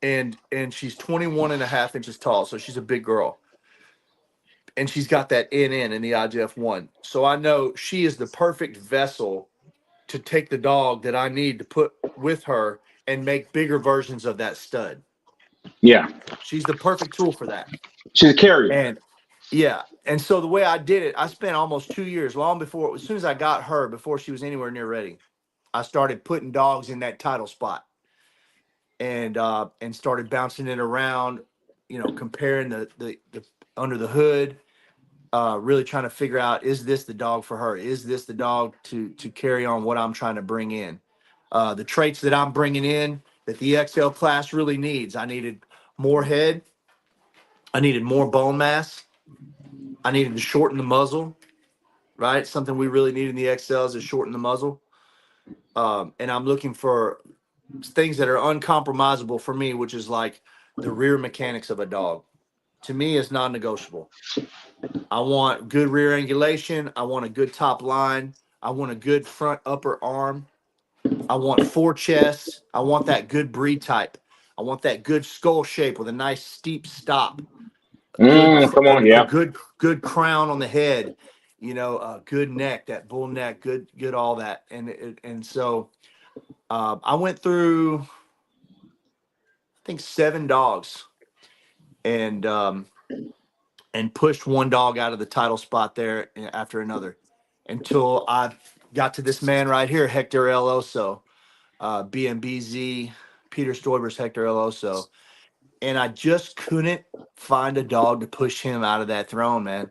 and she's 21 and a half inches tall, so she's a big girl. And she's got that NN in the IGF-1. So I know she is the perfect vessel to take the dog that I need to put with her and make bigger versions of that stud. Yeah. She's the perfect tool for that. She's a carrier. And yeah. And so the way I did it, I spent almost 2 years, long before, as soon as I got her, before she was anywhere near ready. I started putting dogs in that title spot, and started bouncing it around, comparing the under the hood, really trying to figure out, is this the dog for her? Is this the dog to carry on what I'm trying to bring in? The traits that I'm bringing in that the XL class really needs. I needed more head. I needed more bone mass. I needed to shorten the muzzle, right? Something we really need in the XLs is shorten the muzzle. And I'm looking for things that are uncompromisable for me, which is like the rear mechanics of a dog. To me, is non-negotiable. I want good rear angulation. I want a good top line. I want a good front upper arm. I want four chests. I want that good breed type. I want that good skull shape with a nice steep stop. Come on, A yeah. good crown on the head. A good neck, that bull neck, good all that. And so I went through, I think, 7 dogs, and pushed one dog out of the title spot there after another, until I got to this man right here, Hector El Oso, BMBZ, Peter Stoiber's Hector El Oso. And I just couldn't find a dog to push him out of that throne, man.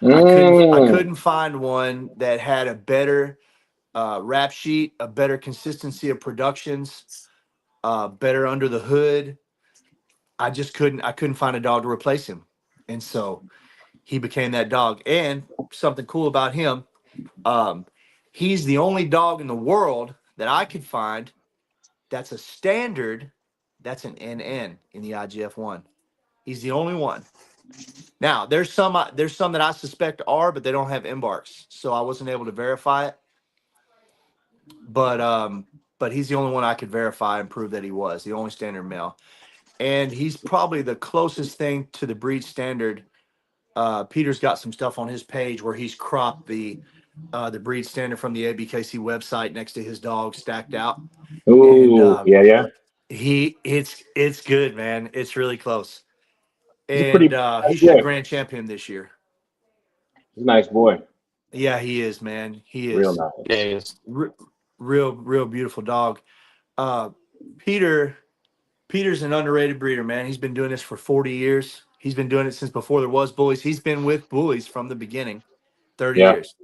I couldn't find one that had a better rap sheet, a better consistency of productions, better under the hood. I couldn't find a dog to replace him. And so he became that dog. And something cool about him, he's the only dog in the world that I could find that's a standard, that's an NN in the IGF-1. He's the only one. Now, there's some that I suspect are, but they don't have embarks, so I wasn't able to verify it. But he's the only one I could verify and prove that he was the only standard male, and he's probably the closest thing to the breed standard. Peter's got some stuff on his page where he's cropped the breed standard from the ABKC website next to his dog stacked out. Ooh, And yeah. it's good, man. It's really close. He's a And pretty he nice should boy. grand champion this year. He's a nice boy. Yeah, he is, man. He Real is. Yeah, nice. he is. Real beautiful dog. Uh, Peter's an underrated breeder, man. He's been doing this for 40 years. He's been doing it since before there was bullies. He's been with bullies from the beginning, 30 Yeah. years.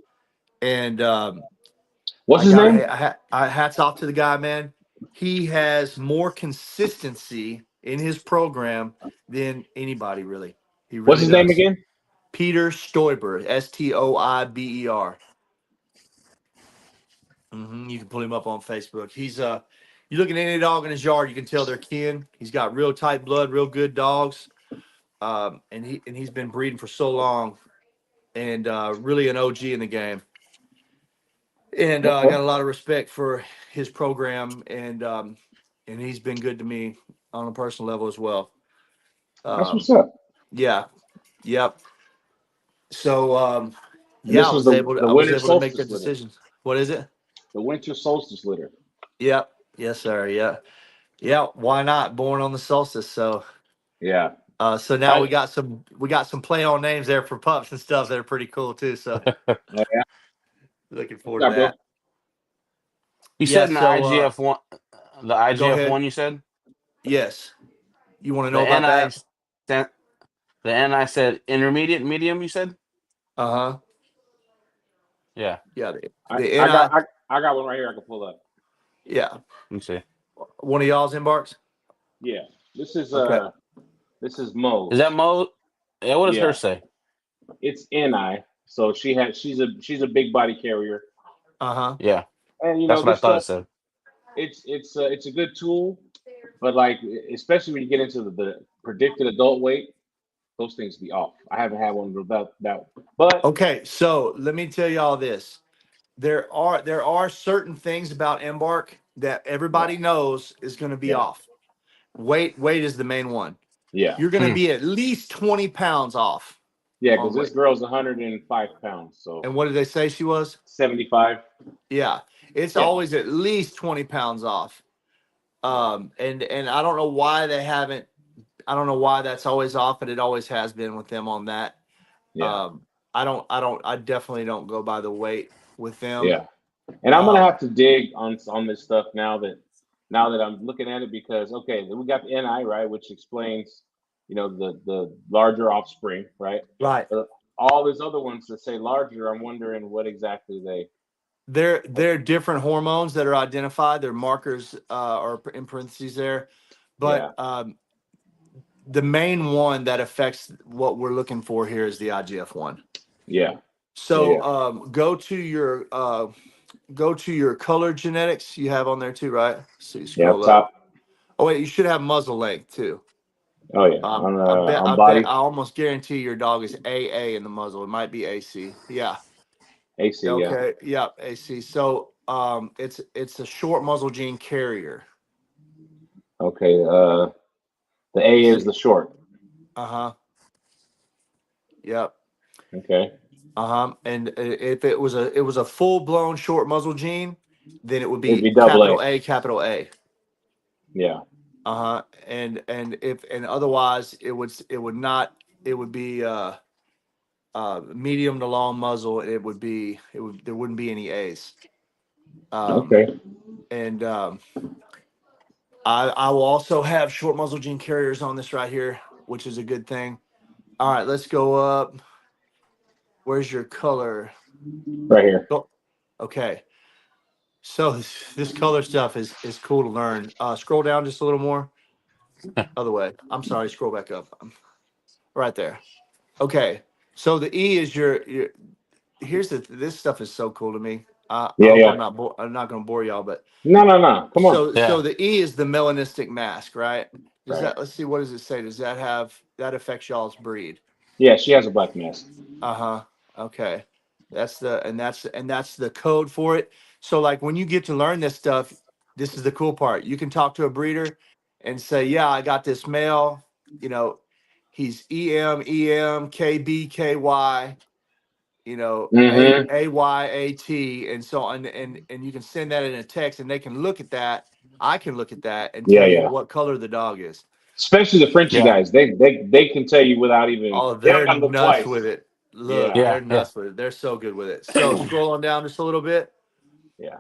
And What's his name? I hats off to the guy, man. He has more consistency in his program than anybody, really. He What's really his name does. again? Peter Stoiber, Stoiber. You can pull him up on Facebook. He's you look at any dog in his yard, you can tell they're kin. He's got real tight blood, real good dogs, and he's been breeding for so long, and really an OG in the game. And I got a lot of respect for his program, and he's been good to me on a personal level as well. That's what's up. Yeah, yep. So And this was the I was winter able to make solstice that litter. decision. What is it? The winter solstice litter. Yep. Yes, sir. Yeah. Yeah. Why not? Born on the solstice. So Yeah. so now we got some play on names there for pups and stuff that are pretty cool too. So Oh, yeah. looking forward Yeah, to bro. that. You Yeah. said in the So IGF-1, the go ahead. IGF-1. You said Yes. You want to the know about NI. that? The NI said intermediate, medium. You said. Uh huh. Yeah. Yeah. I The got NI. I got one right here I can pull up. Yeah. Let me see. One of y'all's embarks. Yeah. This is Okay. Mo's. Is that Mo? Yeah. What does Yeah. her say? It's NI. So she's a big body carrier. Uh huh. Yeah. And That's what I this thought it stuff, said. it's a good tool, but like especially when you get into the predicted adult weight, those things be off. I haven't had one without that. But Okay. So let me tell y'all this. There are certain things about Embark that everybody knows is going to be off. Weight is the main one. Yeah. You're going to be at least 20 pounds off. Yeah, on because this weight. girl's 105 pounds, so And what did they say she was? 75. Yeah, it's Yeah. always at least 20 pounds off. And I don't know why they haven't. I don't know why that's always off, but it always has been with them on that. Yeah. I definitely don't go by the weight with them. Yeah. And I'm gonna have to dig on this stuff now that I'm looking at it, because okay, we got the NI, right, which explains, the larger offspring, right? Right. But all these other ones that say larger, I'm wondering what exactly they. They're different hormones that are identified. They're markers or in parentheses there, but Yeah. the main one that affects what we're looking for here is the IGF-1. Yeah. So go to your color genetics you have on there too, right? So you Yeah. scroll Up up. top. Oh wait, you should have muzzle length too. Oh yeah. I On bet body. I almost guarantee your dog is AA in the muzzle. It might be AC. Yeah. AC. Yeah. Okay. Yeah. AC. So it's a short muzzle gene carrier. Okay. The A is the short. Uh-huh. Yep. Okay. And if it was a full blown short muzzle gene, then it would It'd be be double capital A. A, capital A. Yeah. And otherwise it would be medium to long muzzle. There wouldn't be any A's. Okay. And I will also have short muzzle gene carriers on this right here, which is a good thing. All right, let's go up. Where's your color? Right here. Oh, okay. So this color stuff is cool to learn. Scroll down just a little more. Other way. I'm sorry. Scroll back up. Right there. Okay. So the E is your. Here's this stuff is so cool to me. I Yeah. hope Yeah. I'm not going to bore y'all, but No. Come on. so the E is the melanistic mask, right? Right. Let's see, what does it say? Does that affects y'all's breed? Yeah. She has a black mask. Uh-huh. Okay. That's the code for it. So like when you get to learn this stuff, this is the cool part. You can talk to a breeder and say, "Yeah, I got this male, he's EM KB KY, Mm-hmm. AYAT and so on, and you can send that in a text and they can look at that. I can look at that and Yeah. tell you Yeah. what color the dog is. Especially the Frenchy Yeah. guys. They can tell you without even. Oh, They don't they're gotta look nuts twice. with it. Look, Yeah. they're Yeah. nuts with it. They're so good with it. So scroll on down just a little bit. Yeah.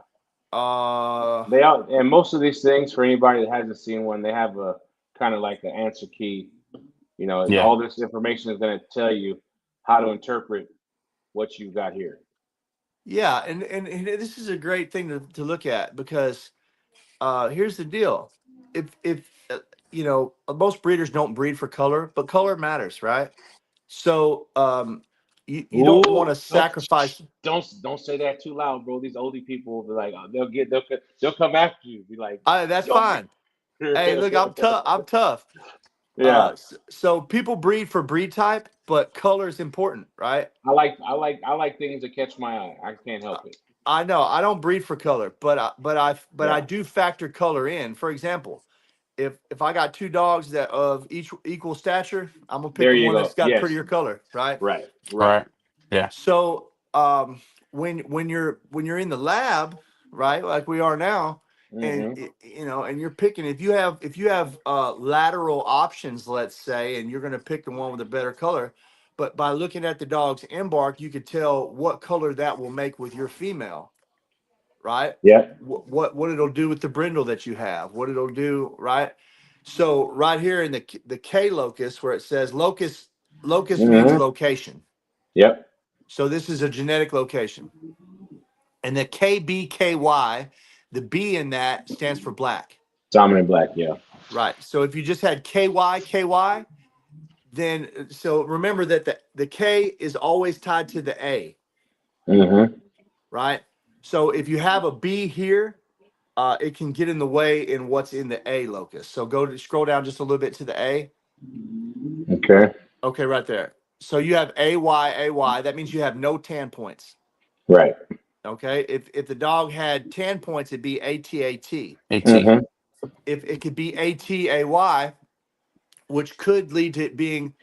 Uh, They are, and most of these things, for anybody that hasn't seen one, they have a kind of like an answer key. Yeah. All this information is going to tell you how to interpret what you've got here. yeah, and this is a great thing to look at because here's the deal. If most breeders don't breed for color, but color matters, right? So you don't want Ooh, to sacrifice. don't say that too loud, bro. These oldie people will be like, they'll come after you. Be like, That's don't. fine. Hey, look, I'm tough. I'm tough. Yeah, So people breed for breed type, but color is important, right? I like things that catch my eye. I can't help it. I know I don't breed for color, but I Yeah. do factor color in. For example, if I got two dogs that of each equal stature, I'm gonna pick There the you one go. that's got Yes. prettier color, right? Right. Right. Yeah. So when you're in the lab, right, like we are now, and Mm-hmm. and you're picking if you have lateral options, let's say, and you're gonna pick the one with a better color. But by looking at the dog's embark, you could tell what color that will make with your female, right? Yep. What it'll do with the brindle that you have, what it'll do, right? So right here in the K locus where it says locus means Mm-hmm. location. Yep. So this is a genetic location. And the KBKY, the B in that stands for black. Dominant black. Yeah. Right. So if you just had KY, then so remember that the K is always tied to the A, Mm-hmm. right? So if you have a B here, it can get in the way in what's in the A locus. So scroll down just a little bit to the A. Okay. Okay, right there. So you have AY. That means you have no tan points. Right. Okay. If the dog had tan points, it'd be ATAT. AT. Mm-hmm. If it could be ATAY, which could lead to it being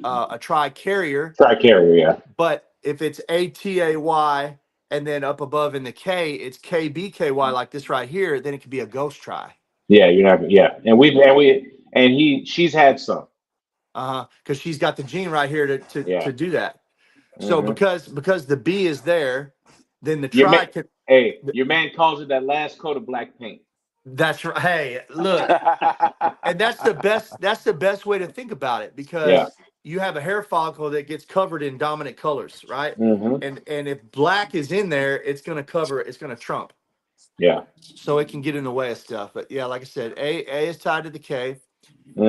a tri-carrier. Tri-carrier. Yeah. But if it's ATAY and then up above in the K, it's KBKY like this right here, then it could be a ghost tri. Yeah. You're not. Yeah. She's had some. Because she's got the gene right here Yeah. to do that. So Mm-hmm. because the B is there, then the You tri may, can. Hey, your man calls it that last coat of black paint. That's right. Hey, look, and that's the best. That's the best way to think about it Yeah. because you have a hair follicle that gets covered in dominant colors, right? Mm-hmm. And if black is in there, it's going to cover. It's going to trump. Yeah. So it can get in the way of stuff. But yeah, like I said, A is tied to the K,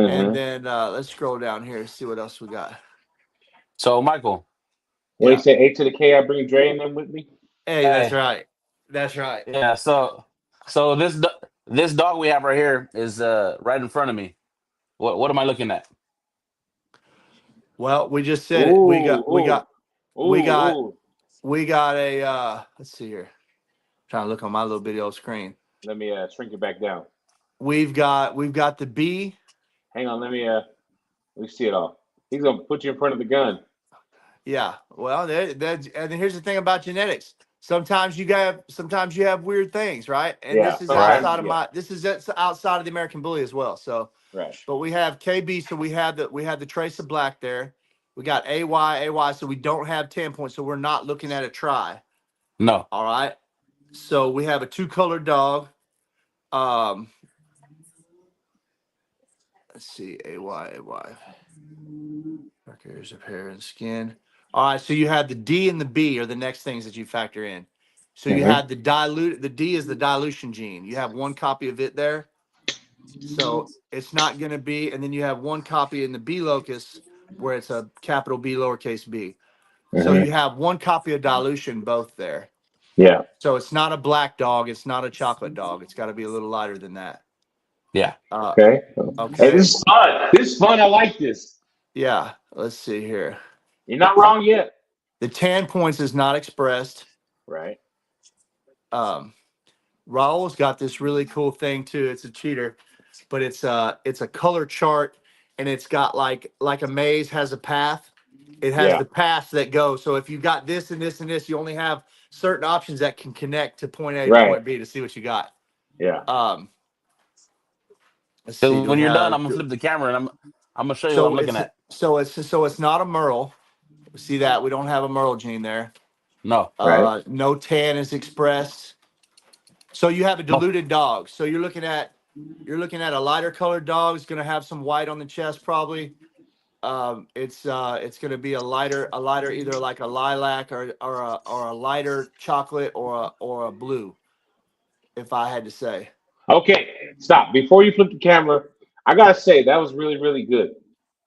and Mm-hmm. then let's scroll down here and see what else we got. So Michael, What do Yeah. you say? A to the K. I bring Dre and them with me. Hey, that's hey, right. That's right. yeah. So this dog we have right here is right in front of me. What am I looking at? Well, we just said it. We Ooh, got we ooh, got we ooh, got ooh. we got a let's see here. Trying to look on my little video screen. Let me shrink it back down. We've got the B. Hang on. Let me see it all. He's gonna put you in front of the gun. Yeah. Well, and then here's the thing about genetics. Sometimes you have weird things, right? And Yeah. this is Right. Sometimes. outside of Yeah. outside of the American Bully as well. So, Right. but we have KB, so we have the trace of black there. We got AY, so we don't have 10 points, so we're not looking at a try. No. All right. So we have a two-colored dog. Um, let's see, AY. Dark areas of hair and skin. All right, so you have the D and the B are the next things that you factor in. So you Mm-hmm. have the D is the dilution gene. You have one copy of it there. So it's not going to be, and then you have one copy in the B locus where it's a capital B, lowercase b. So Mm-hmm. you have one copy of dilution both there. Yeah. So it's not a black dog. It's not a chocolate dog. It's got to be a little lighter than that. Yeah. Okay. Hey, Okay. this is fun. This is fun. I like this. Yeah. Let's see here. You're not wrong yet. The 10 points is not expressed. Right. Um, Raul's got this really cool thing too. It's a cheater, but it's a color chart and it's got like a maze has a path. It has Yeah. the paths that go. So if you got this and this and this, you only have certain options that can connect to point A to Right. point B to see what you got. Yeah. Let's see. Because Do we when you're done, have I'm gonna flip the camera and I'm gonna show you what I'm so looking at. it's not a Merle. See that? We don't have a Merle gene there. No. Right. No tan is expressed. So you have a No. diluted dog. So you're looking at a lighter colored dog. It's going to have some white on the chest probably. It's going to be a lighter either like a lilac or a lighter chocolate or a blue. If I had to say, Okay. Stop. Before you flip the camera, I gotta say that was really, really good.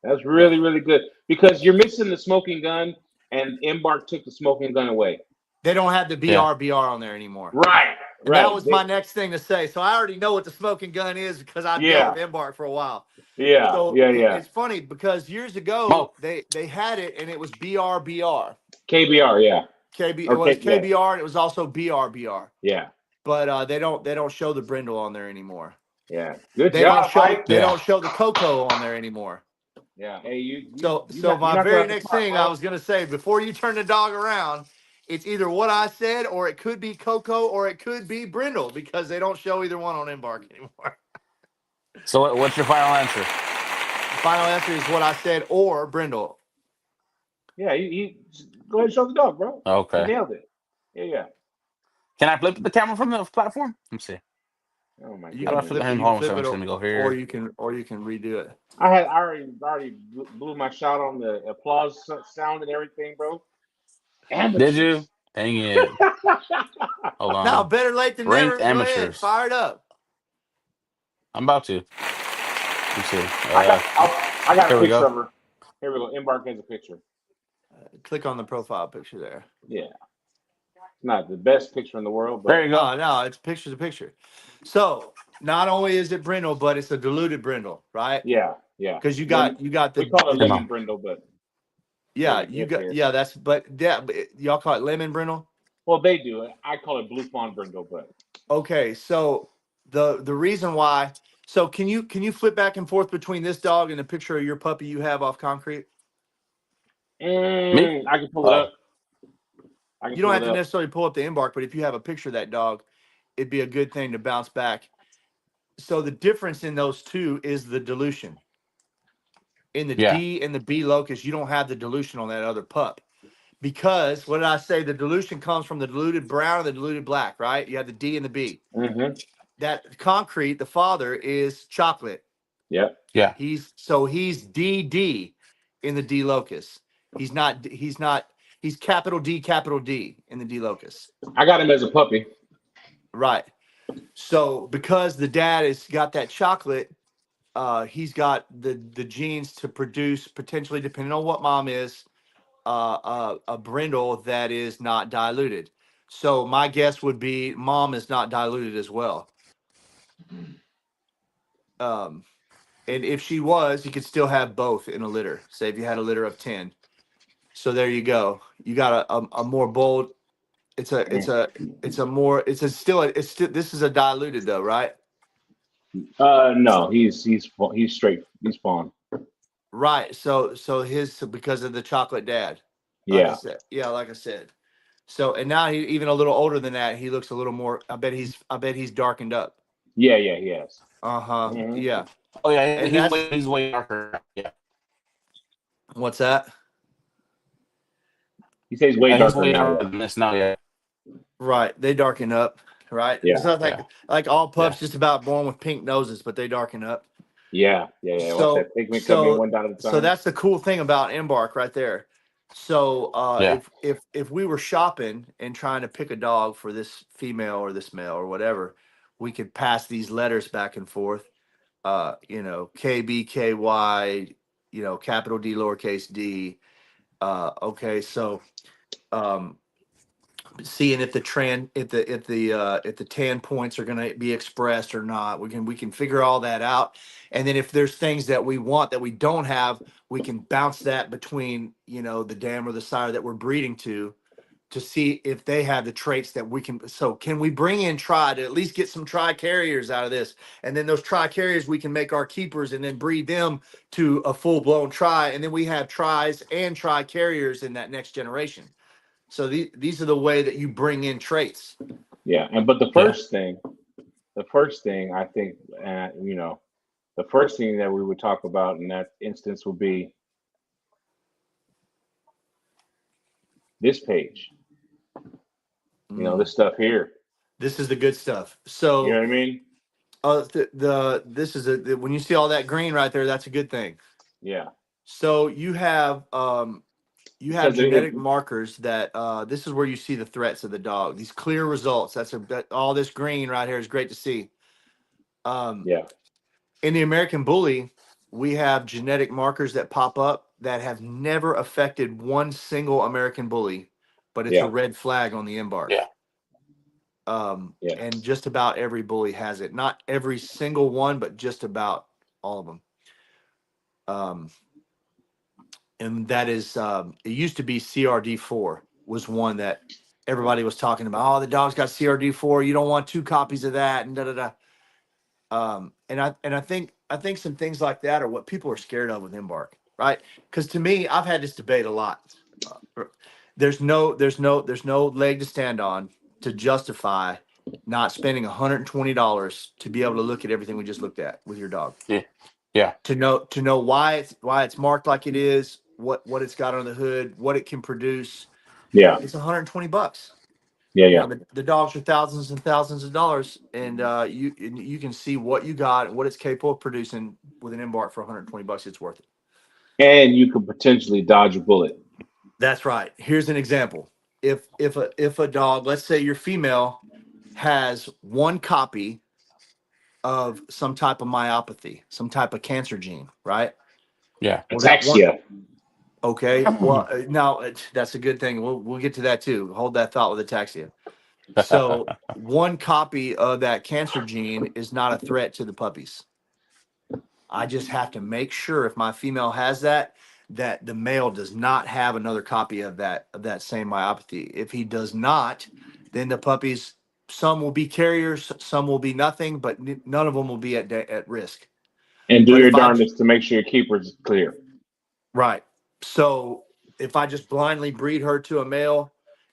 That was yeah, really, really good because you're missing the smoking gun, and Embark took the smoking gun away. they don't have the Yeah. BR on there anymore. Right. And that Right. was my next thing to say. So I already know what the smoking gun is because I've dealt Yeah. with Embark for a while. Yeah. So Yeah. Yeah. it's funny because years ago Smoke. they had it and it was BR. KBR. Yeah. It was Okay. Yeah. KBR and it was also BR. Yeah. But they don't show the brindle on there anymore. Yeah. Good They don't job, show Mike. they Yeah. don't show the cocoa on there anymore. Yeah. Hey, you So got you my knocked it very out the next park, thing I bro. was gonna say before you turn the dog around, it's either what I said or it could be cocoa or it could be brindle because they don't show either one on Embark anymore. So what's your final answer? The final answer is what I said or brindle. Yeah. You go ahead and show the dog, bro. You Okay. nailed it. Yeah. Yeah. Can I flip the camera from the platform? Let me see. Oh my You How do can I flip goodness. it? flip it. You Hold can on a flip second. I'm it, just gonna go or here. you can redo it. I already blew my shot on the applause sound and everything, bro. Did you? Amateurs. Dang it. Hold Now, on. better late than Ranked never. Go ahead, amateurs. fire it up. I'm about to. Let me see. I got a Here we picture go. of her. Here we go. Embark has a picture. Click on the profile picture there. Yeah, it's not the best picture in the world, There but you go. No, it's picture's a picture. So not only is it brindle, but it's a diluted brindle, right? yeah, yeah. Because you got We call it the Come lemon on. brindle, but for yeah the you kids got here. yeah that's but yeah but y'all call it lemon brindle. Well, they do it. I call it blue fawn brindle, but Okay, so the reason why. So can you flip back and forth between this dog and the picture of your puppy you have off concrete? Me? I can pull it Oh. up. I can You don't pull have it to up. necessarily pull up the Embark, but if you have a picture of that dog, it'd be a good thing to bounce back. So the difference in those two is the dilution. In the Yeah. D and the B locus, you don't have the dilution on that other pup because what did I say? The dilution comes from the diluted brown and the diluted black, right? You have the D and the B. Mm-hmm. That concrete, the father, is chocolate. Yep. Yeah. He's DD in the D locus. He's not. He's capital D in the D locus. I got him as a puppy. Right. So because the dad has got that chocolate, he's got the genes to produce, potentially, depending on what mom is, a brindle that is not diluted. So my guess would be mom is not diluted as well. And if she was, you could still have both in a litter. Say if you had a litter of 10. So there you go. You got a more bold. It's a this is a diluted though, right? No, he's straight. He's fawn. Right. So his, because of the chocolate dad. Like I Yeah. said. Yeah, like I said. So, and now he even a little older than that. He looks a little more. I bet he's darkened up. Yeah. Yeah. He has. Uh-huh. Mhm. Yeah. Oh yeah, And he's way darker. Yeah. what's that? He says way He's darker way now. darker than this now. Yeah. Right. They darken up. Right. Yeah. It's not like all pups Yeah. just about born with pink noses, but they darken up. Yeah. Watch So that pigment come in one dot at a time. so that's the cool thing about Embark right there. So Yeah. if we were shopping and trying to pick a dog for this female or this male or whatever, we could pass these letters back and forth. KBKY, capital D, lowercase d. Okay, so um, seeing if the tan points are going to be expressed or not, we can figure all that out. And then if there's things that we want that we don't have, we can bounce that between the dam or the sire that we're breeding to see if they have the traits that we can. So can we bring in try to at least get some tri carriers out of this? And then those tri carriers, we can make our keepers and then breed them to a full blown tri. And then we have tries and tri carriers in that next generation. So these are the way that you bring in traits. Yeah. But the first thing I think, the first thing that we would talk about in that instance would be this page. This stuff here. This is the good stuff. You know So what I mean? this is when you see all that green right there, that's a good thing. Yeah. So you have Because genetic markers that this is where you see the threats of the dog. These clear results. All this green right here is great to see. Yeah. In the American Bully, we have genetic markers that pop up that have never affected one single American Bully, but it's a Yeah. red flag on the Embark. Yeah. Yeah. And just about every bully has it. Not every single one, but just about all of them. And that is, it used to be CRD4 was one that everybody was talking about. Oh, the dog's got CRD4. You don't want 2 copies of that, and da da da. And I think some things like that are what people are scared of with Embark, right? Because to me, I've had this debate a lot. There's no leg to stand on to justify not spending $120 to be able to look at everything we just looked at with your dog. Yeah. Yeah. To know why it's marked like it is, what it's got on the hood, what it can produce. Yeah. It's $120. Yeah. The dogs are thousands and thousands of dollars, and you can see what you got and what it's capable of producing with an Embark for $120. It's worth it. And you could potentially dodge a bullet. That's right. Here's an example. If a dog, let's say your female has one copy of some type of myopathy, some type of cancer gene, right? Yeah. Well, that one- Ataxia. Okay. Well, now that's a good thing. We'll get to that too. Hold that thought with ataxia. So one copy of that cancer gene is not a threat to the puppies. I just have to make sure if my female has that the male does not have another copy of that same myopathy. If he does not, then the puppies, some will be carriers, some will be nothing, but none of them will be at risk. And do But your if I- darndest to make sure your keeper's clear. Right. So if I just blindly breed her to a male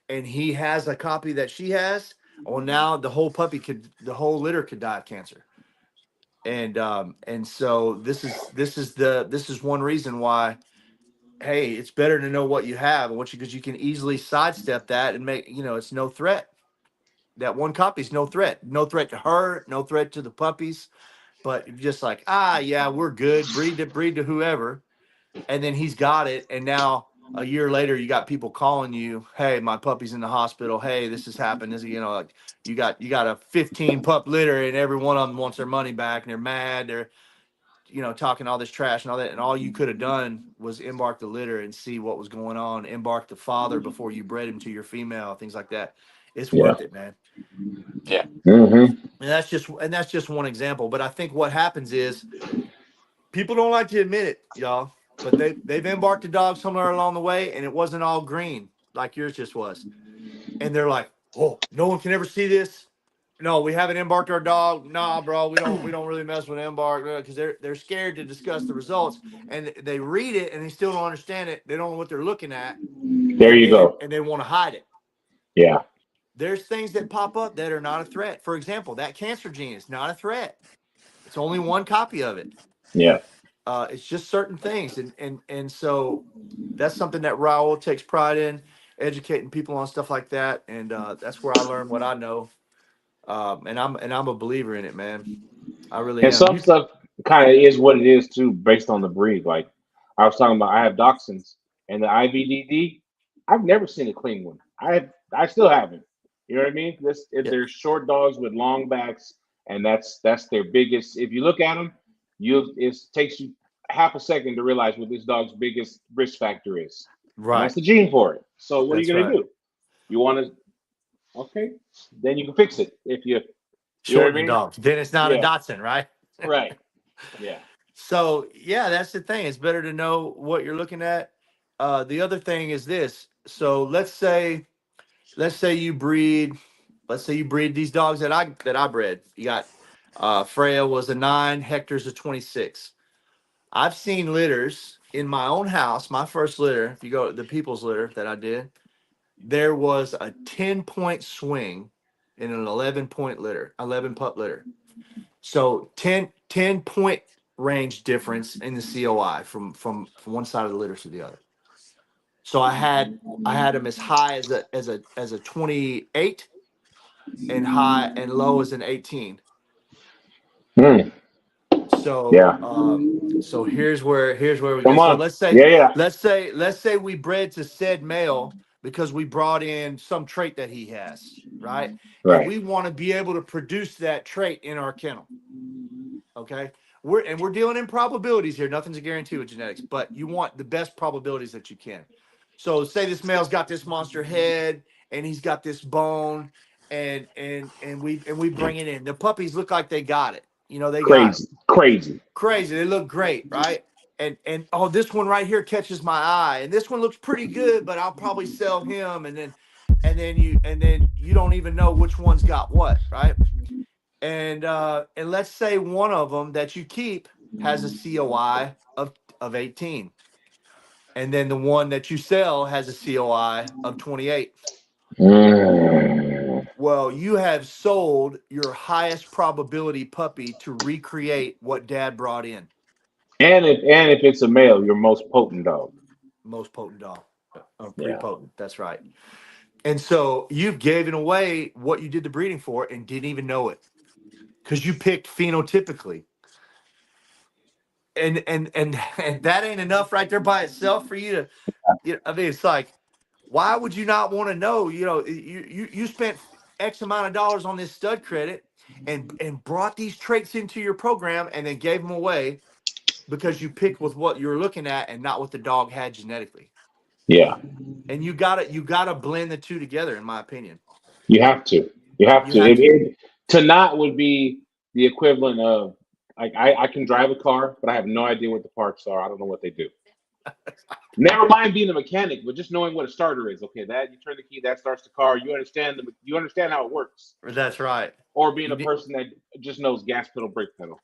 and he has a copy that she has, well, now the whole litter could die of cancer. And so this is one reason why hey, it's better to know what you have and because you can easily sidestep that and make, it's no threat. That one copy is no threat. No threat to her, no threat to the puppies. But just like, yeah, we're good. Breed to whoever. And then he's got it. And now a year later, you got people calling you, hey, my puppy's in the hospital. Hey, this has happened. This, like you got a 15 pup litter and every one of them wants their money back and they're mad. They're, talking all this trash and all that. And all you could have done was embark the litter and see what was going on. Embark the father before you bred him to your female, things like that. It's Yeah. worth it, man. Yeah. Mm-hmm. And that's just one example. But I think what happens is people don't like to admit it, y'all, but they've embarked a dog somewhere along the way and it wasn't all green like yours just was. And they're like, oh, no one can ever see this. No, we haven't embarked our dog. Nah, bro, we don't really mess with embark because they're scared to discuss the results. And they read it and they still don't understand it. They don't know what they're looking at. There And you go. they want to hide it. Yeah. There's things that pop up that are not a threat. For example, that cancer gene is not a threat. It's only one copy of it. Yeah. It's just certain things, and so that's something that Raul takes pride in, educating people on stuff like that, and that's where I learn what I know, and I'm a believer in it, man. I really And am. some stuff kind of is what it is too, based on the breed. Like I was talking about, I have dachshunds, and the IVDD, I've never seen a clean one. I still haven't. You know what I mean? Yeah, They're short dogs with long backs, and that's their biggest. If you look at them, it takes you half a second to realize what this dog's biggest risk factor is, and right. that's the gene for it. So what are you That's gonna right. do? You want to okay? Then you can fix it if you know what I Shorten the mean? dogs. Then it's not a Yeah. Dotson, right? Right. Yeah. So yeah, that's the thing. It's better to know what you're looking at. The other thing is this. So let's say you breed these dogs that I bred. You got Freya was a 9, Hector's a 26. I've seen litters in my own house. My first litter, if you go to the people's litter that I did, there was a 10-point swing in an 11-point litter, 11 pup litter. So 10 point range difference in the COI from one side of the litter to the other. So I had them as high as a 28 and high and low as an 18. Hmm. So Yeah. so here's where we go. Come So on. let's say Yeah, yeah. let's say we bred to said male because we brought in some trait that he has, right? And Right. we want to be able to produce that trait in our kennel. Okay. We're dealing in probabilities here. Nothing's a guarantee with genetics, but you want the best probabilities that you can. So say this male's got this monster head and he's got this bone and we bring it in. The puppies look like they got it. They got them. Crazy. Crazy. Crazy. They look great, right? And oh, this one right here catches my eye. And this one looks pretty good, but I'll probably sell him and then you don't even know which one's got what, right? And let's say one of them that you keep has a COI of 18, and then the one that you sell has a COI of 28. Mm. Well, you have sold your highest probability puppy to recreate what dad brought in. And if it's a male, your most potent dog. Most potent dog. Pretty Yeah. potent. That's right. And so you've given away what you did the breeding for and didn't even know it because you picked phenotypically. And that ain't enough right there by itself for you to, I mean, it's like, why would you not want to know? You spent X amount of dollars on this stud credit and brought these traits into your program and then gave them away because you picked with what you're looking at and not what the dog had genetically. Yeah. And you gotta blend the two together, in my opinion. You have to. You have You to. have to. To not would be the equivalent of like I can drive a car, but I have no idea what the parts are. I don't know what they do. Never mind being a mechanic, but just knowing what a starter is. Okay, that you turn the key, that starts the car. You understand how it works. That's right. Or being You a need, person that just knows gas pedal, brake pedal.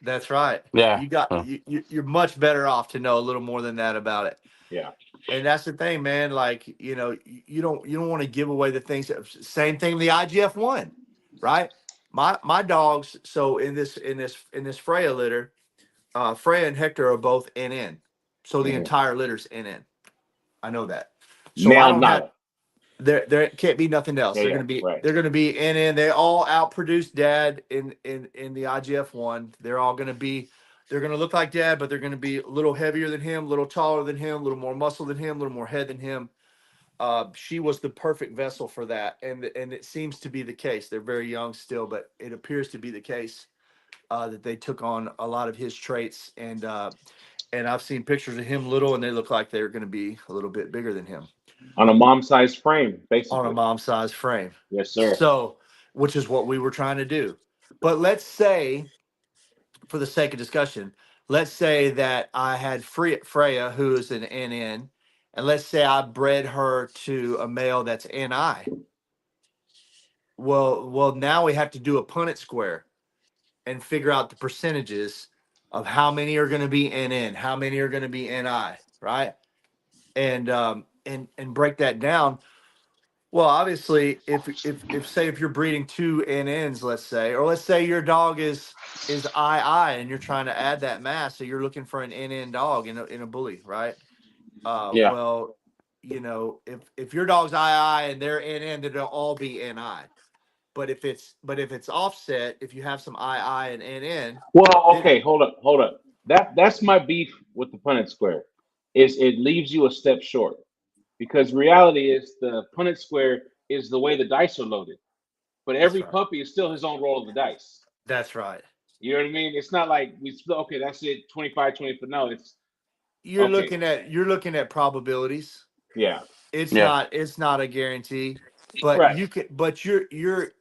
that's right. Yeah. You got you're much better off to know a little more than that about it. Yeah. And that's the thing, man. Like, you don't want to give away the things same thing the IGF-1, right? My dogs, so in this Freya litter, Freya and Hector are both NN. So the Mhm. entire litter's NN. I know that. So I Male don't have nada. there can't be nothing else. Yeah, They're yeah, gonna be right. they're gonna be NN. They all outproduce dad in the IGF-1. They're gonna look like dad, but they're gonna be a little heavier than him, a little taller than him, a little more muscle than him, a little more head than him. She was the perfect vessel for that, and it seems to be the case. They're very young still, but it appears to be the case that they took on a lot of his traits, and I've seen pictures of him little, and they look like they're going to be a little bit bigger than him On a mom-sized frame, on a basically. mom-sized frame. Yes, sir. So, which is what we were trying to do. But let's say, for the sake of discussion, let's say that I had Freya, who is an NN, and let's say I bred her to a male that's NI. Well, now we have to do a Punnett square and figure out the percentages of how many are going to be NN, how many are going to be NI, right? And break that down. Well, obviously, if say if you're breeding two NNs, let's say, or let's say your dog is II and you're trying to add that mass, so you're looking for an NN dog in a bully, right? Yeah. Well, if your dog's II and they're NN, then they'll all be NI. But if it's offset, if you have some II and NN, Well, then okay, hold up. That's my beef with the Punnett square. Is it leaves you a step short. Because reality is the Punnett square is the way the dice are loaded. But that's every right. puppy is still his own roll of the dice. That's right. You know what I mean? It's not like we split, okay, that's it, 25, 20. No, it's You're okay. looking at probabilities. Yeah. Yeah. It's not a guarantee, but Right. you can but you're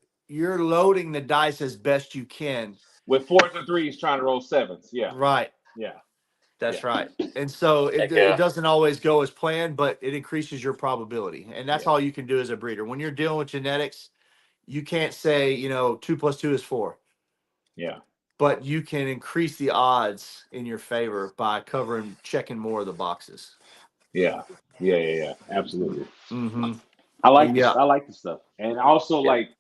loading the dice as best you can. With fours and threes trying to roll sevens. Yeah. Right. Yeah. That's Yeah. right. And so Heck it yeah. doesn't always go as planned, but it increases your probability. And that's Yeah. all you can do as a breeder. When you're dealing with genetics, you can't say, 2 + 2 is 4, Yeah. but you can increase the odds in your favor by checking more of the boxes. Yeah. Yeah. Yeah. Yeah. Absolutely. Mm-hmm. I like this. Yeah. I like the stuff. And also Yeah. like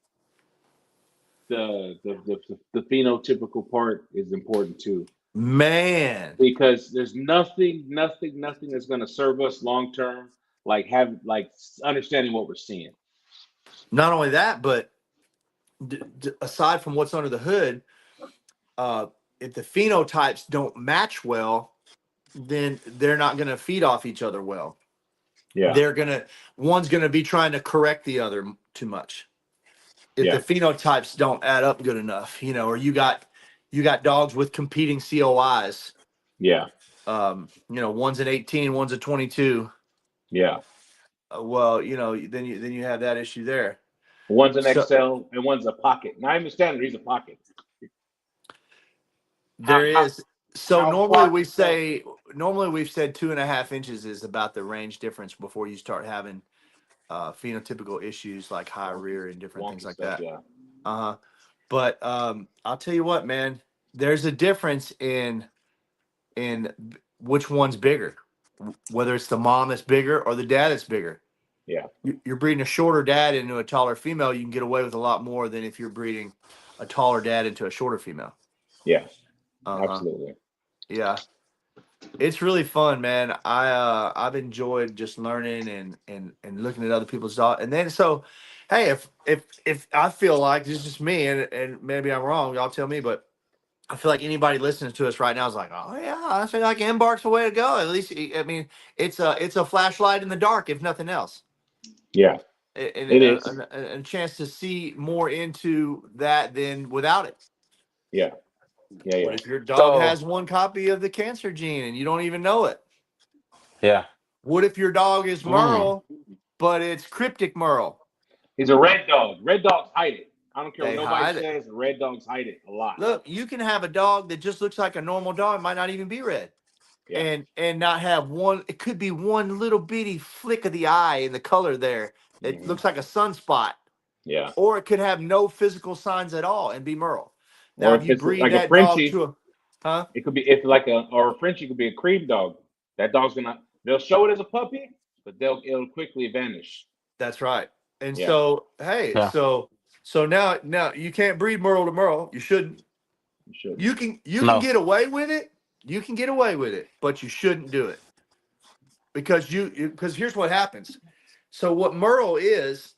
the phenotypical part is important too. Man. Because there's nothing that's going to serve us long term like understanding what we're seeing. Not only that, but aside from what's under the hood, if the phenotypes don't match well, then they're not going to feed off each other well. Yeah, One's going to be trying to correct the other too much. If the yeah, phenotypes don't add up good enough, or you got dogs with competing COIs. yeah, One's an 18, one's a 22. yeah. Well, then you have that issue there. One's an So XL and one's a pocket. Now I understand that he's a pocket. there How is. So how normally far we does that say we've said 2.5 inches is about the range difference before you start having phenotypical issues like high rear and different things wonky like stuff? that. Yeah, Uh-huh. But I'll tell you what, man, there's a difference in which one's bigger, whether it's the mom that's bigger or the dad that's bigger. yeah, You're breeding a shorter dad into a taller female, you can get away with a lot more than if you're breeding a taller dad into a shorter female. yeah. Uh-huh. Absolutely. Yeah. It's really fun, man. I've enjoyed just learning and looking at other people's dogs. And then hey, if I feel like this is just me and maybe I'm wrong, y'all tell me, but I feel like anybody listening to us right now is like, oh yeah, I feel like Embark's the way to go. At least I mean, it's a flashlight in the dark, if nothing else. Yeah, And it is. a chance to see more into that than without it. Yeah, yeah, What yeah, if your dog So has one copy of the cancer gene and you don't even know it? yeah. What if your dog is Mm. Merle, but it's cryptic Merle? he's a red dog. Red dogs hide it. I don't care what They nobody hide it. says. Red dogs hide it a lot. Look, you can have a dog that just looks like a normal dog, might not even be red, Yeah, and not have one. It could be one little bitty flick of the eye in the color there. It hmm looks like a sunspot, yeah. or it could have no physical signs at all and be Merle. Now, Or if if you it's breed like a that dog Frenchie, to a, huh? it could be if like a Frenchie could be a cream dog. That dog's gonna they'll show it as a puppy, but it'll quickly vanish. That's right. And Yeah, so, hey, Yeah. so now you can't breed Merle to Merle. You shouldn't. you shouldn't. You can No. get away with it. You can get away with it, but you shouldn't do it. because here's what happens. So what Merle is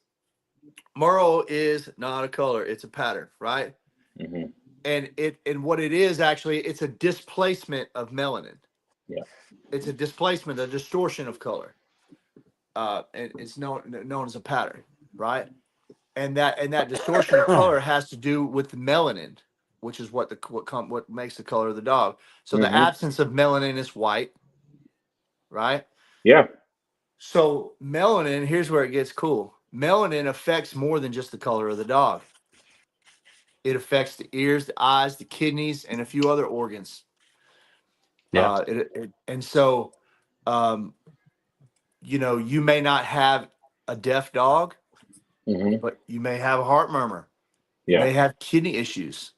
not a color, it's a pattern, right? Mm-hmm. And what it is actually, it's a displacement of melanin. Yeah. It's a displacement, a distortion of color. And it's known as a pattern, right? And that distortion of color has to do with the melanin, which is what makes the color of the dog. So the absence of melanin is white, right? Yeah. So melanin, here's where it gets cool. Melanin affects more than just the color of the dog. It affects the ears, the eyes, the kidneys, and a few other organs. Yeah. And so, you may not have a deaf dog, but you may have a heart murmur. You may have kidney issues.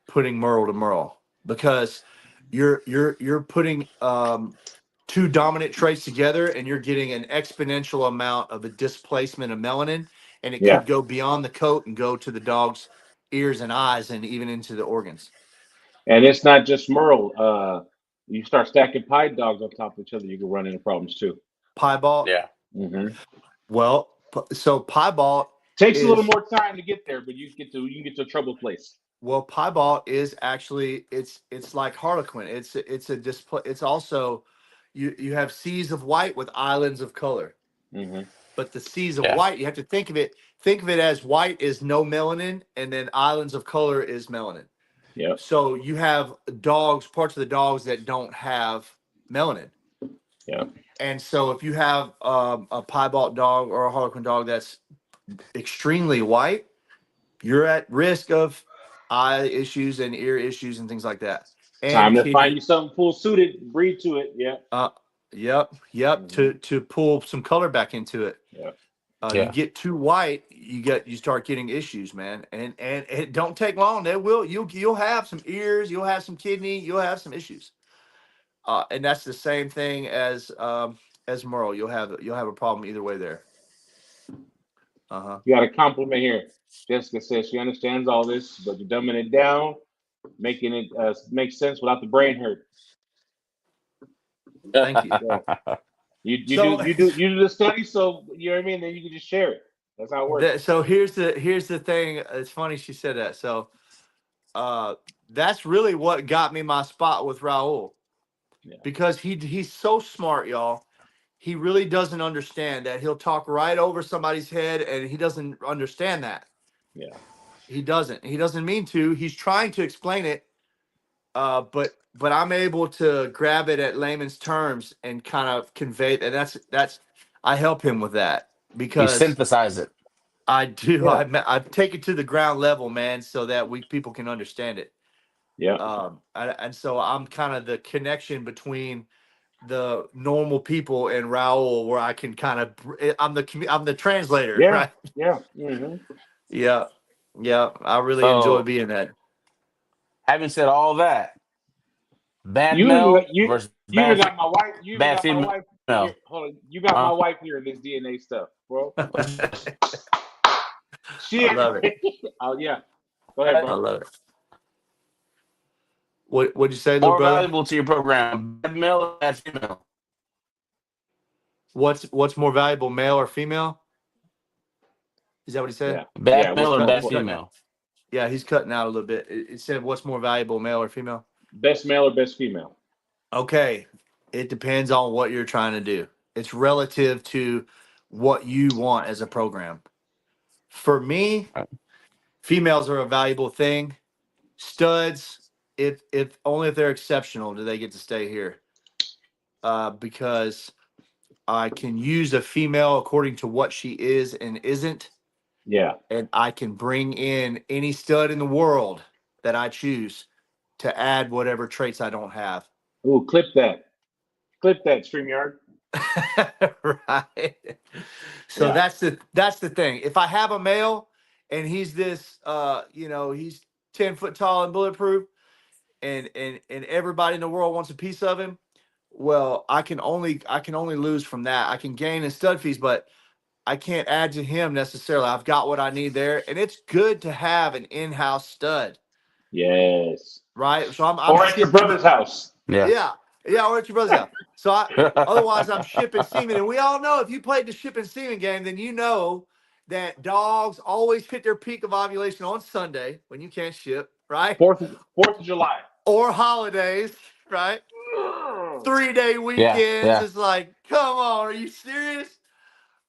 Putting Merle to Merle, because you're putting two dominant traits together, and you're getting an exponential amount of a displacement of melanin, and it could go beyond the coat and go to the dog's ears and eyes and even into the organs. And it's not just Merle. You start stacking pie dogs on top of each other, you can run into problems too. Piebald. Yeah. Mm-hmm. Well, so piebald takes a little more time to get there, but you can get to a trouble place. Well, piebald is actually it's like harlequin. It's a display. It's also you have seas of white with islands of color. Mm-hmm. But the seas of white, you have to think of it as white is no melanin, and then islands of color is melanin. Yeah. So you have parts of the dogs that don't have melanin. Yeah. And so if you have a piebald dog or a harlequin dog that's extremely white, you're at risk of eye issues and ear issues and things like that. And time to find you something full suited, breed to it. Yeah. Yep. Mm-hmm. To pull some color back into it. Yeah. You get too white, you start getting issues, man. And it don't take long. You'll have some ears, you'll have some kidney, you'll have some issues. And that's the same thing as Merle. You'll have a problem either way there. You got a compliment here. Jessica says she understands all this, but you're dumbing it down, making it make sense without the brain hurt. Thank you. You do the study, so you know what I mean. Then you can just share it. That's how it works. So here's the thing. It's funny she said that. So, that's really what got me my spot with Raul, because he's so smart, y'all. He really doesn't understand that. He'll talk right over somebody's head, and he doesn't understand that. Yeah, he doesn't. He doesn't mean to. He's trying to explain it, but I'm able to grab it at layman's terms and kind of convey it. And that's I help him with that, because you synthesize it. I do. I take it to the ground level, man, so that people can understand it. Yeah. And so I'm kind of the connection between the normal people and Raul, where I can kind of I'm the translator. Yeah. Right? Yeah. Mm-hmm. Yeah. I really enjoy being that. Having said all that, bad you male you versus even bad, got my wife. You bad got female. my wife. Here, hold on. You got my wife here in this DNA stuff, bro. I love it. Oh yeah. Go ahead, bro. I love it. What'd you say, More little brother? valuable to your program, bad male or bad female? What's more valuable, male or female? Is that what he said? Yeah. Bad male or bad female? Yeah, he's cutting out a little bit. It said, what's more valuable, male or female? Best male or best female? Okay. It depends on what you're trying to do. It's relative to what you want as a program. For me, females are a valuable thing. Studs, if only if they're exceptional do they get to stay here. Because I can use a female according to what she is and isn't. Yeah. And I can bring in any stud in the world that I choose to add whatever traits I don't have. Ooh, clip that, StreamYard. Right. So that's the thing. If I have a male and he's this, he's 10 foot tall and bulletproof, and everybody in the world wants a piece of him, well, I can only lose from that. I can gain in stud fees, but I can't add to him necessarily. I've got what I need there, and it's good to have an in-house stud. Yes. Right. So I'm or at your brother's house. Yeah. Yeah, or at your brother's house. So otherwise I'm shipping semen. And we all know if you played the shipping semen game, then you know that dogs always hit their peak of ovulation on Sunday when you can't ship, right? 4th of July. Or holidays, right? 3-day Yeah, weekends. yeah, It's like, come on, are you serious?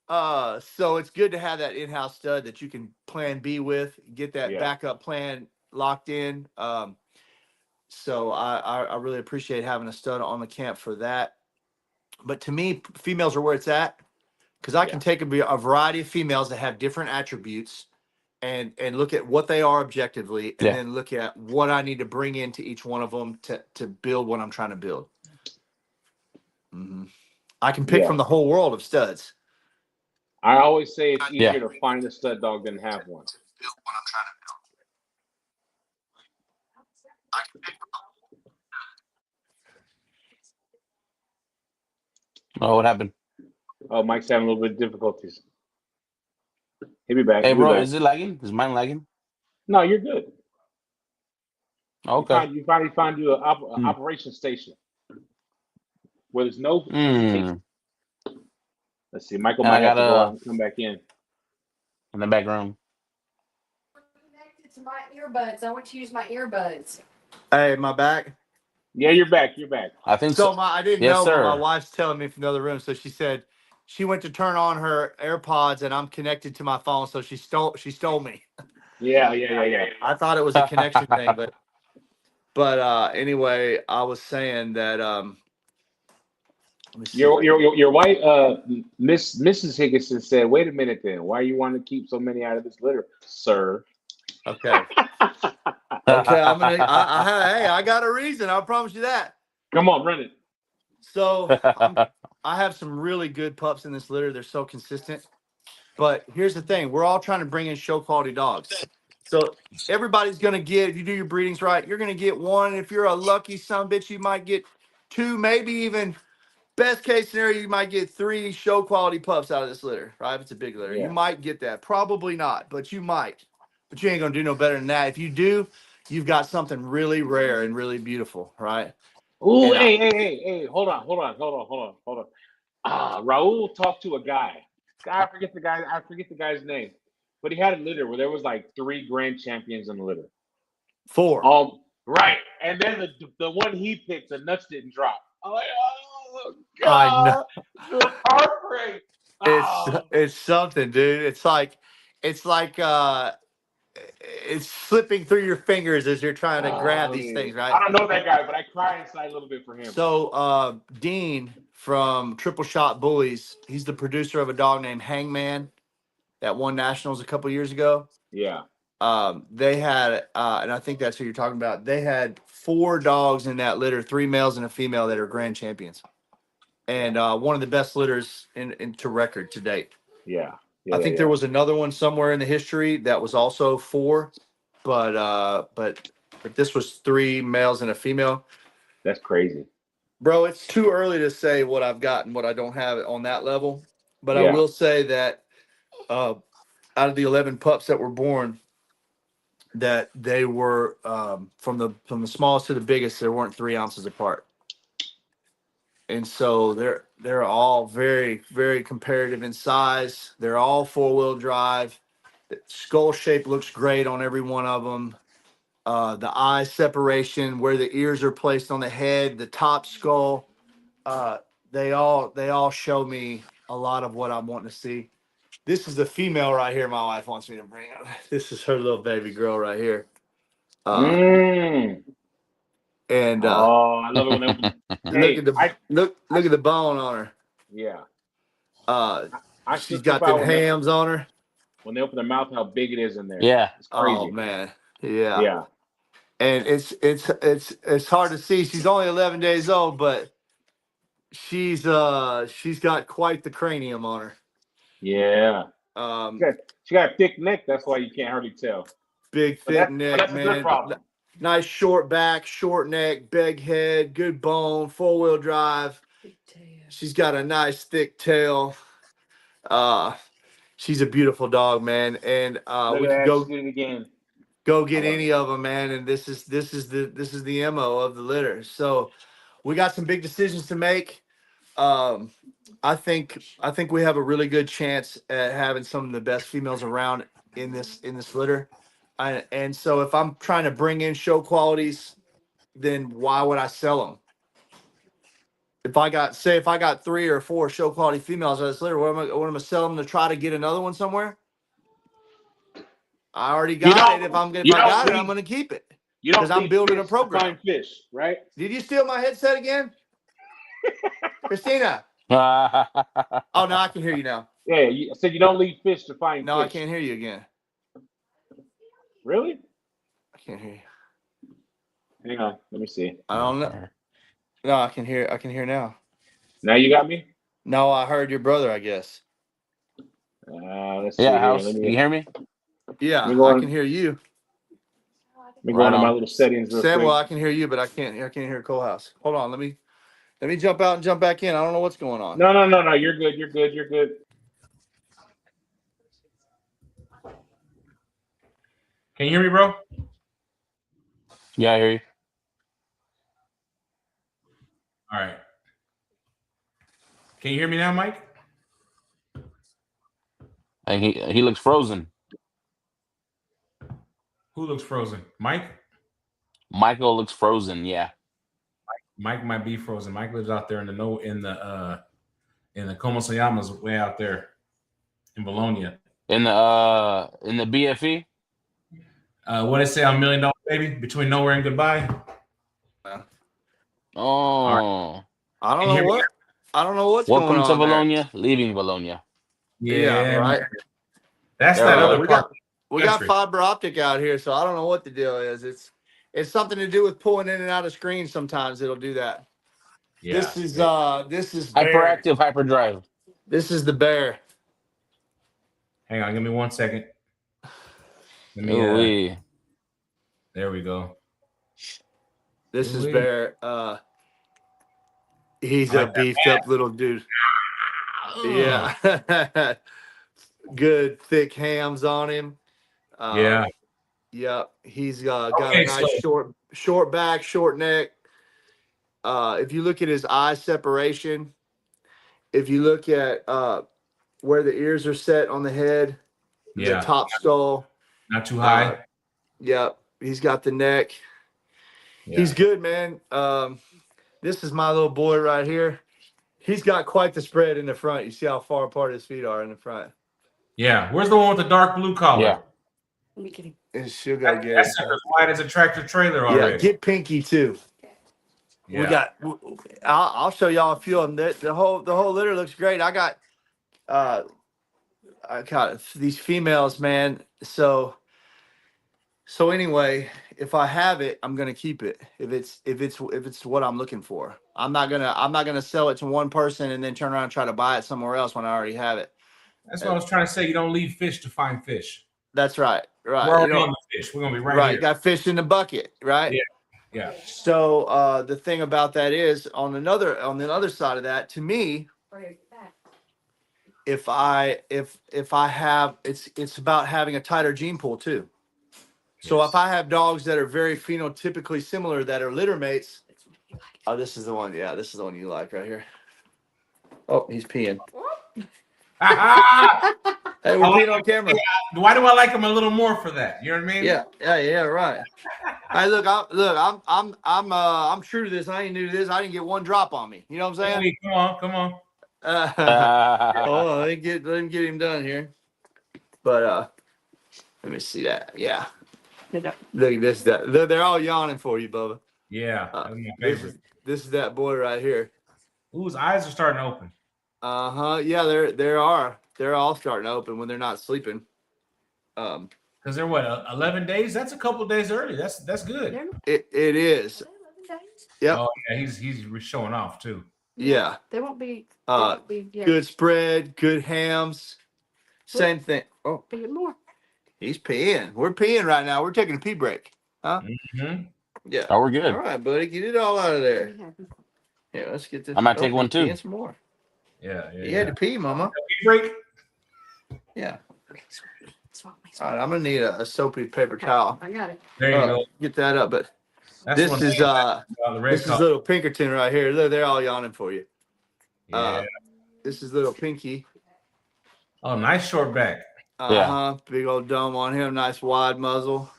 So it's good to have that in-house stud that you can plan B with, get that backup plan locked in. So I really appreciate having a stud on the camp for that. But to me, females are where it's at because I can take a variety of females that have different attributes and look at what they are objectively, and yeah. then look at what I need to bring into each one of them to build what I'm trying to build. I can pick from the whole world of studs. I always say it's Yeah. easier to find a stud dog than have one. Build what I'm trying to build. I can pick from Oh, what happened? Oh, Mike's having a little bit of difficulties. He'll be back. Hey, He'll be bro, back. is it lagging? Is mine lagging? No, you're good. Okay. You finally found you an operation station where there's no hesitation. Let's see. Michael might have to go out and come back in the back room. Connected to my earbuds. I want to use my earbuds. Hey, my back. Yeah, you're back. You're back. I think so. I didn't know, but my wife's telling me from the other room. So she said she went to turn on her AirPods, and I'm connected to my phone. So she stole me. Yeah. I thought it was a connection thing, but anyway, I was saying that your wife, Mrs. Higgason said, "Wait a minute, then. Why you want to keep so many out of this litter, sir?" Okay. Okay, I got a reason. I promise you that. Come on, run it. So I have some really good pups in this litter. They're so consistent. But here's the thing: we're all trying to bring in show quality dogs. So everybody's gonna get, if you do your breedings right, you're gonna get one. If you're a lucky son bitch, you might get two, maybe even best case scenario, you might get 3 show quality pups out of this litter, right? If it's a big litter, you might get that. Probably not, but you might. But you ain't gonna do no better than that. If you do, you've got something really rare and really beautiful, right? Ooh, hey, hold on. Raul talked to a guy. I forget the guy's name. But he had a litter where there was like 3 grand champions in the litter. 4. Right. And then the one he picked, the nuts didn't drop. I'm like, oh I know. God, the heartbreak. It's something, dude. It's like it's slipping through your fingers as you're trying to grab these things, right? I don't know that guy, but I cry inside a little bit for him. So Dean from Triple Shot Bullies, he's the producer of a dog named Hangman that won nationals a couple years ago. Yeah. They had and I think that's who you're talking about. They had 4 dogs in that litter, 3 males and a female that are grand champions. And one of the best litters into record to date. Yeah. I think there was another one somewhere in the history that was also 4, but this was 3 males and a female. That's crazy, bro. It's too early to say what I've got and what I don't have on that level. But I will say that out of the 11 pups that were born, that they were from the smallest to the biggest, there weren't 3 ounces apart. And so they're all very, very comparative in size. They're all 4-wheel drive. The skull shape looks great on every one of them. The eye separation, where the ears are placed on the head, the top skull, they all show me a lot of what I'm wanting to see. This is the female right here. My wife wants me to bring up. This is her little baby girl right here. And I love it when they open. look at the bone on her. Yeah. She's got them hams on her. When they open their mouth, how big it is in there. Yeah. It's crazy. Oh man. Yeah. And it's hard to see. She's only 11 days old, but she's got quite the cranium on her. Yeah. She got a thick neck. That's why you can't hardly tell. Big thick neck, that's man. A good problem. Nice short back, short neck, big head, good bone, 4-wheel drive. She's got a nice thick tail. She's a beautiful dog, man. And we can go get any of them, man. And this is the MO of the litter. So we got some big decisions to make. I think we have a really good chance at having some of the best females around in this litter. And so if I'm trying to bring in show qualities, then why would I sell them? If I got 3 or 4 show quality females out of this litter, what am I going to sell them to try to get another one somewhere? I already got it. If I got it, I'm going to keep it. You don't because I'm leave building a fish to program. find fish, right? Did you steal my headset again? Christina. yeah, Oh, no, I can hear you now. Yeah, I said you don't leave fish to find No, fish. I can't hear you again. Really? I can't hear you. Hang on, let me see. I don't know. No, I can hear now. Now you got me? No, I heard your brother, I guess. Let's see here. House. Let Can me, you hear me? Yeah, Let me go I on. can hear you. Let me go into my little settings real Samuel, quick. I can hear you, but I can't hear Colehouse. Hold on, let me jump out and jump back in. I don't know what's going on. No. You're good. You're good. Can you hear me, bro? Yeah, I hear you. All right. Can you hear me now, Mike? And he looks frozen. Who looks frozen? Mike? Michael looks frozen. Yeah. Mike might be frozen. Mike lives out there in the Komosayamas, way out there in Bologna. In the BFE. What did it say on $1 Million Baby? Between nowhere and goodbye. Oh. Right. I don't know what's Welcome going on to Bologna, there. Leaving Bologna. Yeah, right. Man. That's that other part. We got fiber optic out here, so I don't know what the deal is. It's something to do with pulling in and out of screens. Sometimes it'll do that. Yeah. This is Hyperactive hyperdrive. This is the bear. Hang on, give me 1 second. Let me. There we go. This is Bear. He's a beefed up little dude. Yeah. Good thick hams on him. Yeah. Yep. He's got a nice short back, short neck. If you look at his eye separation, if you look at where the ears are set on the head, the top skull. Not too high. Yep. He's got the neck. Yeah. He's good, man. This is my little boy right here. He's got quite the spread in the front. You see how far apart his feet are in the front. Yeah. Where's the one with the dark blue collar? Yeah. Let me get him. She'll go get That's as wide as a tractor trailer already. Yeah, get Pinky too. Yeah. I'll show y'all a few of them. The whole litter looks great. I got these females, man. So anyway, if I have it, I'm gonna keep it. If it's what I'm looking for, I'm not gonna sell it to one person and then turn around and try to buy it somewhere else when I already have it. That's what I was trying to say. You don't leave fish to find fish. That's right. Right. We're already on the fish. We're gonna be right here. Got fish in the bucket, right? Yeah. Yeah. So the thing about that is on the other side of that, to me, if I have it's about having a tighter gene pool too. So if I have dogs that are very phenotypically similar that are litter mates, oh, this is the one. Yeah, this is the one you like right here. Oh, he's peeing. Hey, we're peeing on camera. Why do I like him a little more for that? You know what I mean? Yeah, right. Hey, I'm true to this. I ain't new to this. I didn't get one drop on me. You know what I'm saying? Hey, come on. Oh, let me get him done here. But let me see that. Yeah. Look at this. They're all yawning for you, Bubba. Yeah. That's my favorite. This is that boy right here. Ooh, his eyes are starting to open. Yeah, they're all starting to open when they're not sleeping. Because they're what, 11 days? That's a couple days early. That's good. It is. Yep. Oh yeah, he's showing off too. Yeah. They won't be. Good spread, good hams. Same thing. Oh, More. he's peeing. We're peeing right now. We're taking a pee break. Huh? Mm-hmm. Yeah. Oh, we're good. All right, buddy. Get it all out of there. Yeah, let's get this. I might take one too. Peeing some more. Yeah. You had to pee, Mama. Pee break. Yeah. All right, I'm gonna need a soapy paper towel. I got it. There you go. Get that up, but That's This one is thing about the red this is collar. little Pinkerton right here. Look, they're all yawning for you. Yeah. This is little Pinky. Oh, nice short back. Big old dome on him. Nice wide muzzle.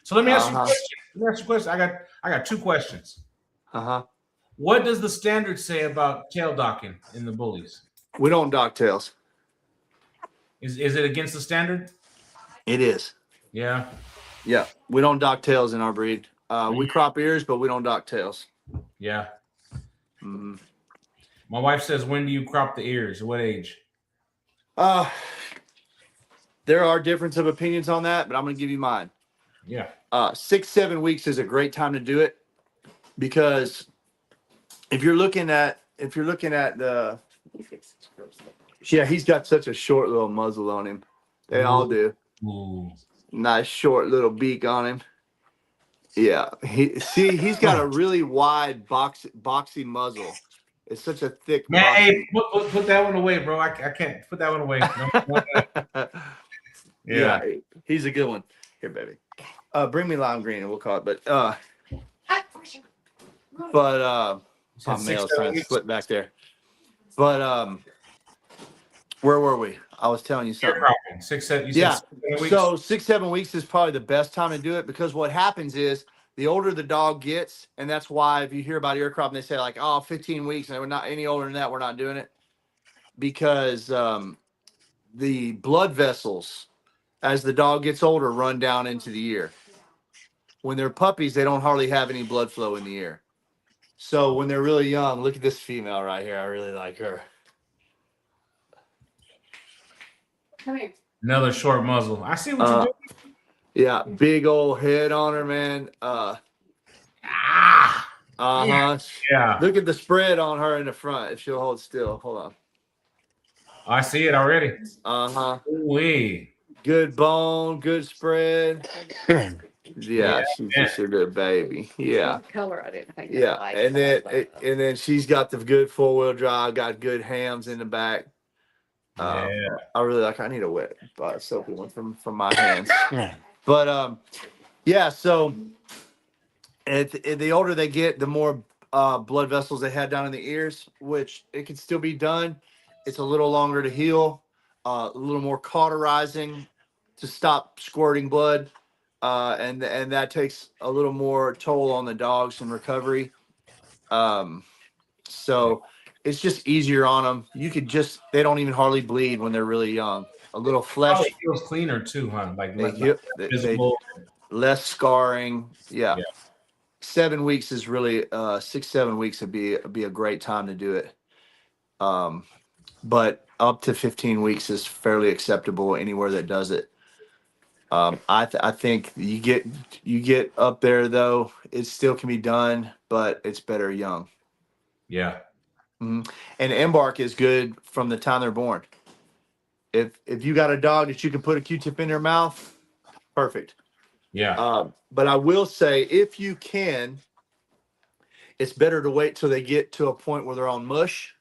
So let me ask you a question. Let me ask you a question. I got 2 questions. What does the standard say about tail docking in the bullies? We don't dock tails. Is it against the standard? It is. Yeah. Yeah. We don't dock tails in our breed. We crop ears, but we don't dock tails. Yeah. Mm-hmm. My wife says, when do you crop the ears? What age? There are difference of opinions on that, but I'm going to give you mine. Yeah. 6-7 weeks is a great time to do it, because if you're looking at the, yeah, he's got such a short little muzzle on him. They all do. Ooh. Nice short little beak on him. Yeah, he's got a really wide boxy muzzle. It's such a thick. Man, hey, put that one away, bro. I can't put that one away. Yeah, he's a good one. Here, baby. Bring me lime green and we'll call it. But my mail's trying to split back there. But where were we? I was telling you something. 6, 7. You Yeah. said 7 weeks? So 6-7 weeks is probably the best time to do it, because what happens is the older the dog gets, and that's why if you hear about ear cropping, they say like, oh, 15 weeks, and we're not any older than that, we're not doing it, because the blood vessels, as the dog gets older, run down into the ear. When they're puppies, they don't hardly have any blood flow in the ear. So when they're really young, look at this female right here. I really like her. Come here. Another short muzzle. I see what you're doing. Yeah, big old head on her, man. Yeah. Look at the spread on her in the front. If she'll hold still, hold on. I see it already. Wee. Good bone, good spread. Yeah, she's just a good baby. Yeah. Color I didn't think. Yeah, and then she's got the good 4-wheel drive, got good hams in the back. Yeah. I really like. I need a wet soapy one from my hands. But yeah. So, the older they get, the more blood vessels they have down in the ears, which it can still be done. It's a little longer to heal, a little more cauterizing to stop squirting blood, and that takes a little more toll on the dogs in recovery. So it's just easier on them. They don't even hardly bleed when they're really young. A little flesh. Probably feels cleaner too, huh? Like They less scarring. Yeah. 7 weeks is really 6-7 weeks would be a great time to do it. But up to 15 weeks is fairly acceptable anywhere that does it. I think you get up there though, it still can be done, but it's better young. Yeah. Mm-hmm. And Embark is good from the time they're born. If you got a dog that you can put a Q-tip in their mouth, perfect. Yeah. But I will say, if you can, it's better to wait till they get to a point where they're on mush.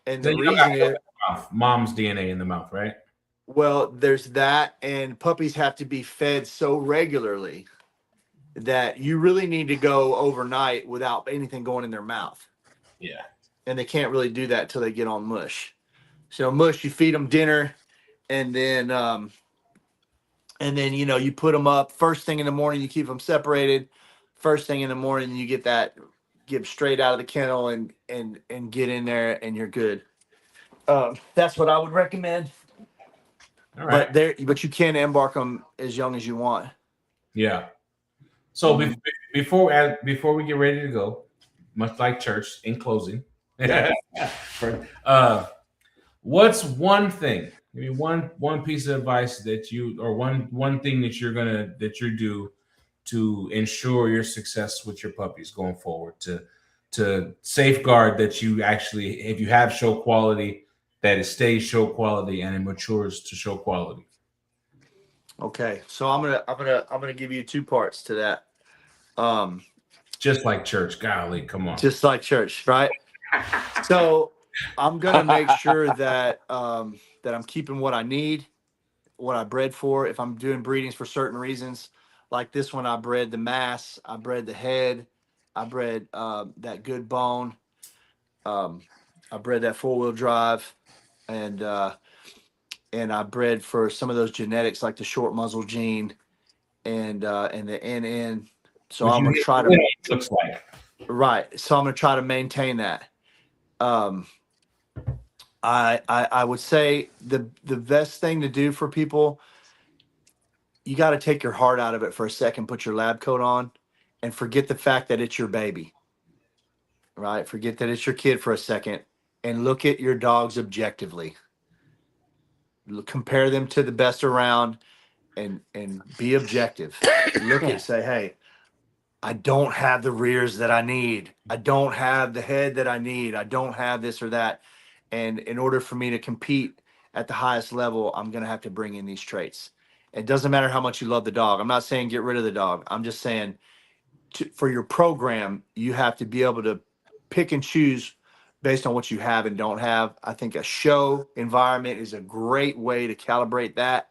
And the reason is mom's DNA in the mouth, right? Well, there's that, and puppies have to be fed so regularly that you really need to go overnight without anything going in their mouth. Yeah. And they can't really do that till they get on mush. So mush, you feed them dinner, and then you put them up first thing in the morning. You keep them separated. First thing in the morning, you get straight out of the kennel and get in there, and you're good. That's what I would recommend. All right. But you can embark them as young as you want. Yeah. So before we get ready to go, much like church, in closing, what's one thing? I mean, one piece of advice that one thing that you do to ensure your success with your puppies going forward, to safeguard that you actually, if you have show quality, that it stays show quality and it matures to show quality. Okay, so I'm gonna give you 2 parts to that. Just like church, golly, come on. Just like church, right? So I'm gonna make sure that that I'm keeping what I need, what I bred for. If I'm doing breedings for certain reasons, Like this one, I bred the mass, I bred the head, I bred that good bone, I bred that 4-wheel drive, and I bred for some of those genetics like the short muzzle gene and the NN. So Which I'm you gonna hit try the win to on, it looks like. right. So I'm gonna try to maintain that. I would say the best thing to do for people, you got to take your heart out of it for a second, put your lab coat on, and forget the fact that it's your baby. Right? Forget that it's your kid for a second, and look at your dogs objectively. Compare them to the best around, and be objective. Look at say, hey, I don't have the rears that I need. I don't have the head that I need. I don't have this or that. And in order for me to compete at the highest level, I'm going to have to bring in these traits. It doesn't matter how much you love the dog. I'm not saying get rid of the dog. I'm just saying for your program, you have to be able to pick and choose based on what you have and don't have. I think a show environment is a great way to calibrate that,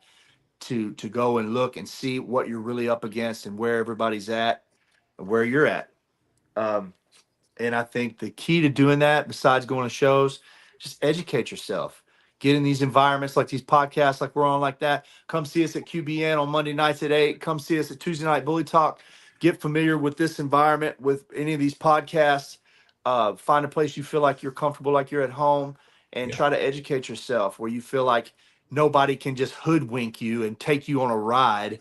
to go and look and see what you're really up against and where everybody's at and where you're at. And I think the key to doing that, besides going to shows, just educate yourself. Get in these environments like these podcasts, like we're on, like that. Come see us at QBN on Monday nights at 8. Come see us at Tuesday Night Bully Talk. Get familiar with this environment, with any of these podcasts. Find a place you feel like you're comfortable, like you're at home, and try to educate yourself where you feel like nobody can just hoodwink you and take you on a ride.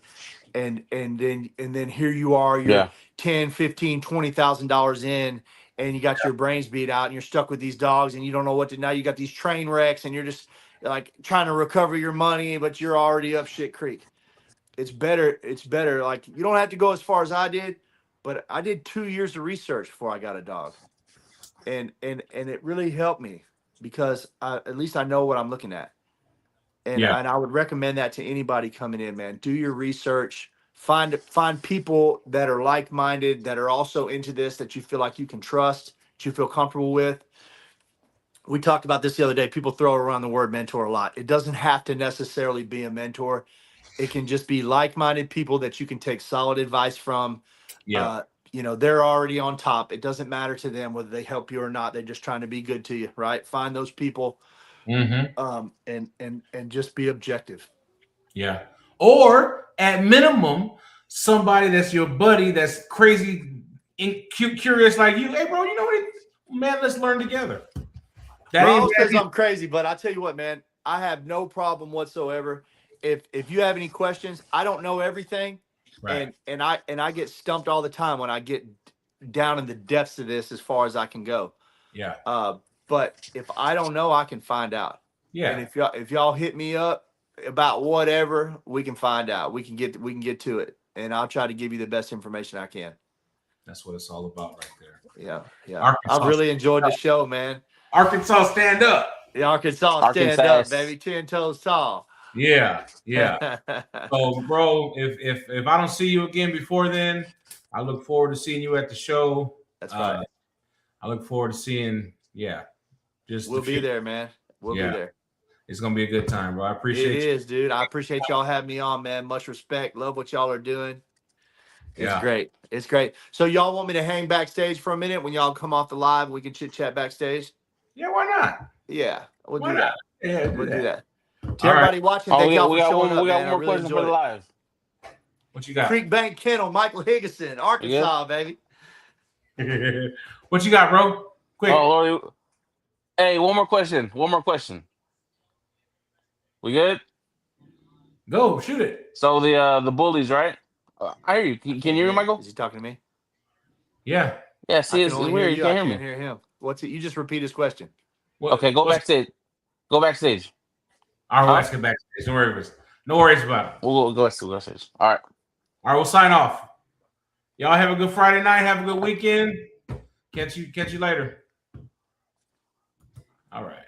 And then here you are, you're Yeah. 10, 15, $20,000 in, and you got your brains beat out and you're stuck with these dogs and you don't know what to, now you got these train wrecks and you're just like trying to recover your money, but you're already up shit creek. It's better. Like, you don't have to go as far as I did, but I did 2 years of research before I got a dog. And it really helped me because at least I know what I'm looking at. And I would recommend that to anybody coming in, man. Do your research. Find people that are like-minded, that are also into this, that you feel like you can trust, that you feel comfortable with. We talked about this the other day. People throw around the word mentor a lot. It doesn't have to necessarily be a mentor. It can just be like-minded people that you can take solid advice from. Yeah. They're already on top. It doesn't matter to them whether they help you or not. They're just trying to be good to you, right? Find those people. And just be objective. Yeah. Or at minimum, somebody that's your buddy that's crazy and curious like you. Hey, bro, you know what? Man, let's learn together. Raul says I'm crazy, but I tell you what, man, I have no problem whatsoever. If you have any questions, I don't know everything, right. and I get stumped all the time when I get down in the depths of this as far as I can go. Yeah. But if I don't know, I can find out. Yeah. And if y'all hit me up about whatever, we can find out. We can get to it, and I'll try to give you the best information I can. That's what it's all about right there. Yeah. Arkansas, I've really enjoyed the show, man. Arkansas, stand up. The Arkansas stand up, baby. 10 toes tall. Yeah. So, bro, if I don't see you again before then, I look forward to seeing you at the show. That's right. I look forward to seeing. We'll be there, man. We'll be there. It's gonna be a good time, bro. I appreciate it. It is, dude. I appreciate y'all having me on, man. Much respect. Love what y'all are doing. It's great. It's great. So y'all want me to hang backstage for a minute when y'all come off the live? We can chit chat backstage. Yeah, why not? Yeah, we'll do that. Yeah, we'll do that. To everybody watching, thank y'all for showing up. We got man. one more question for the live. What you got? Creek Bank Kennel, Michael Higgason, Arkansas, baby. What you got, bro? Quick. Oh, hey, one more question. We good? Go, shoot it. So the bullies, right? I hear you. Can you hear me, Michael? Is he talking to me? Yeah. Yeah. See, it's weird. You can't hear me. I can't hear him. What's it? You just repeat his question. Okay, go backstage. Go backstage. All right, let's get backstage. No worries about it. We'll go backstage. All right. We'll sign off. Y'all have a good Friday night. Have a good weekend. Catch you later. All right.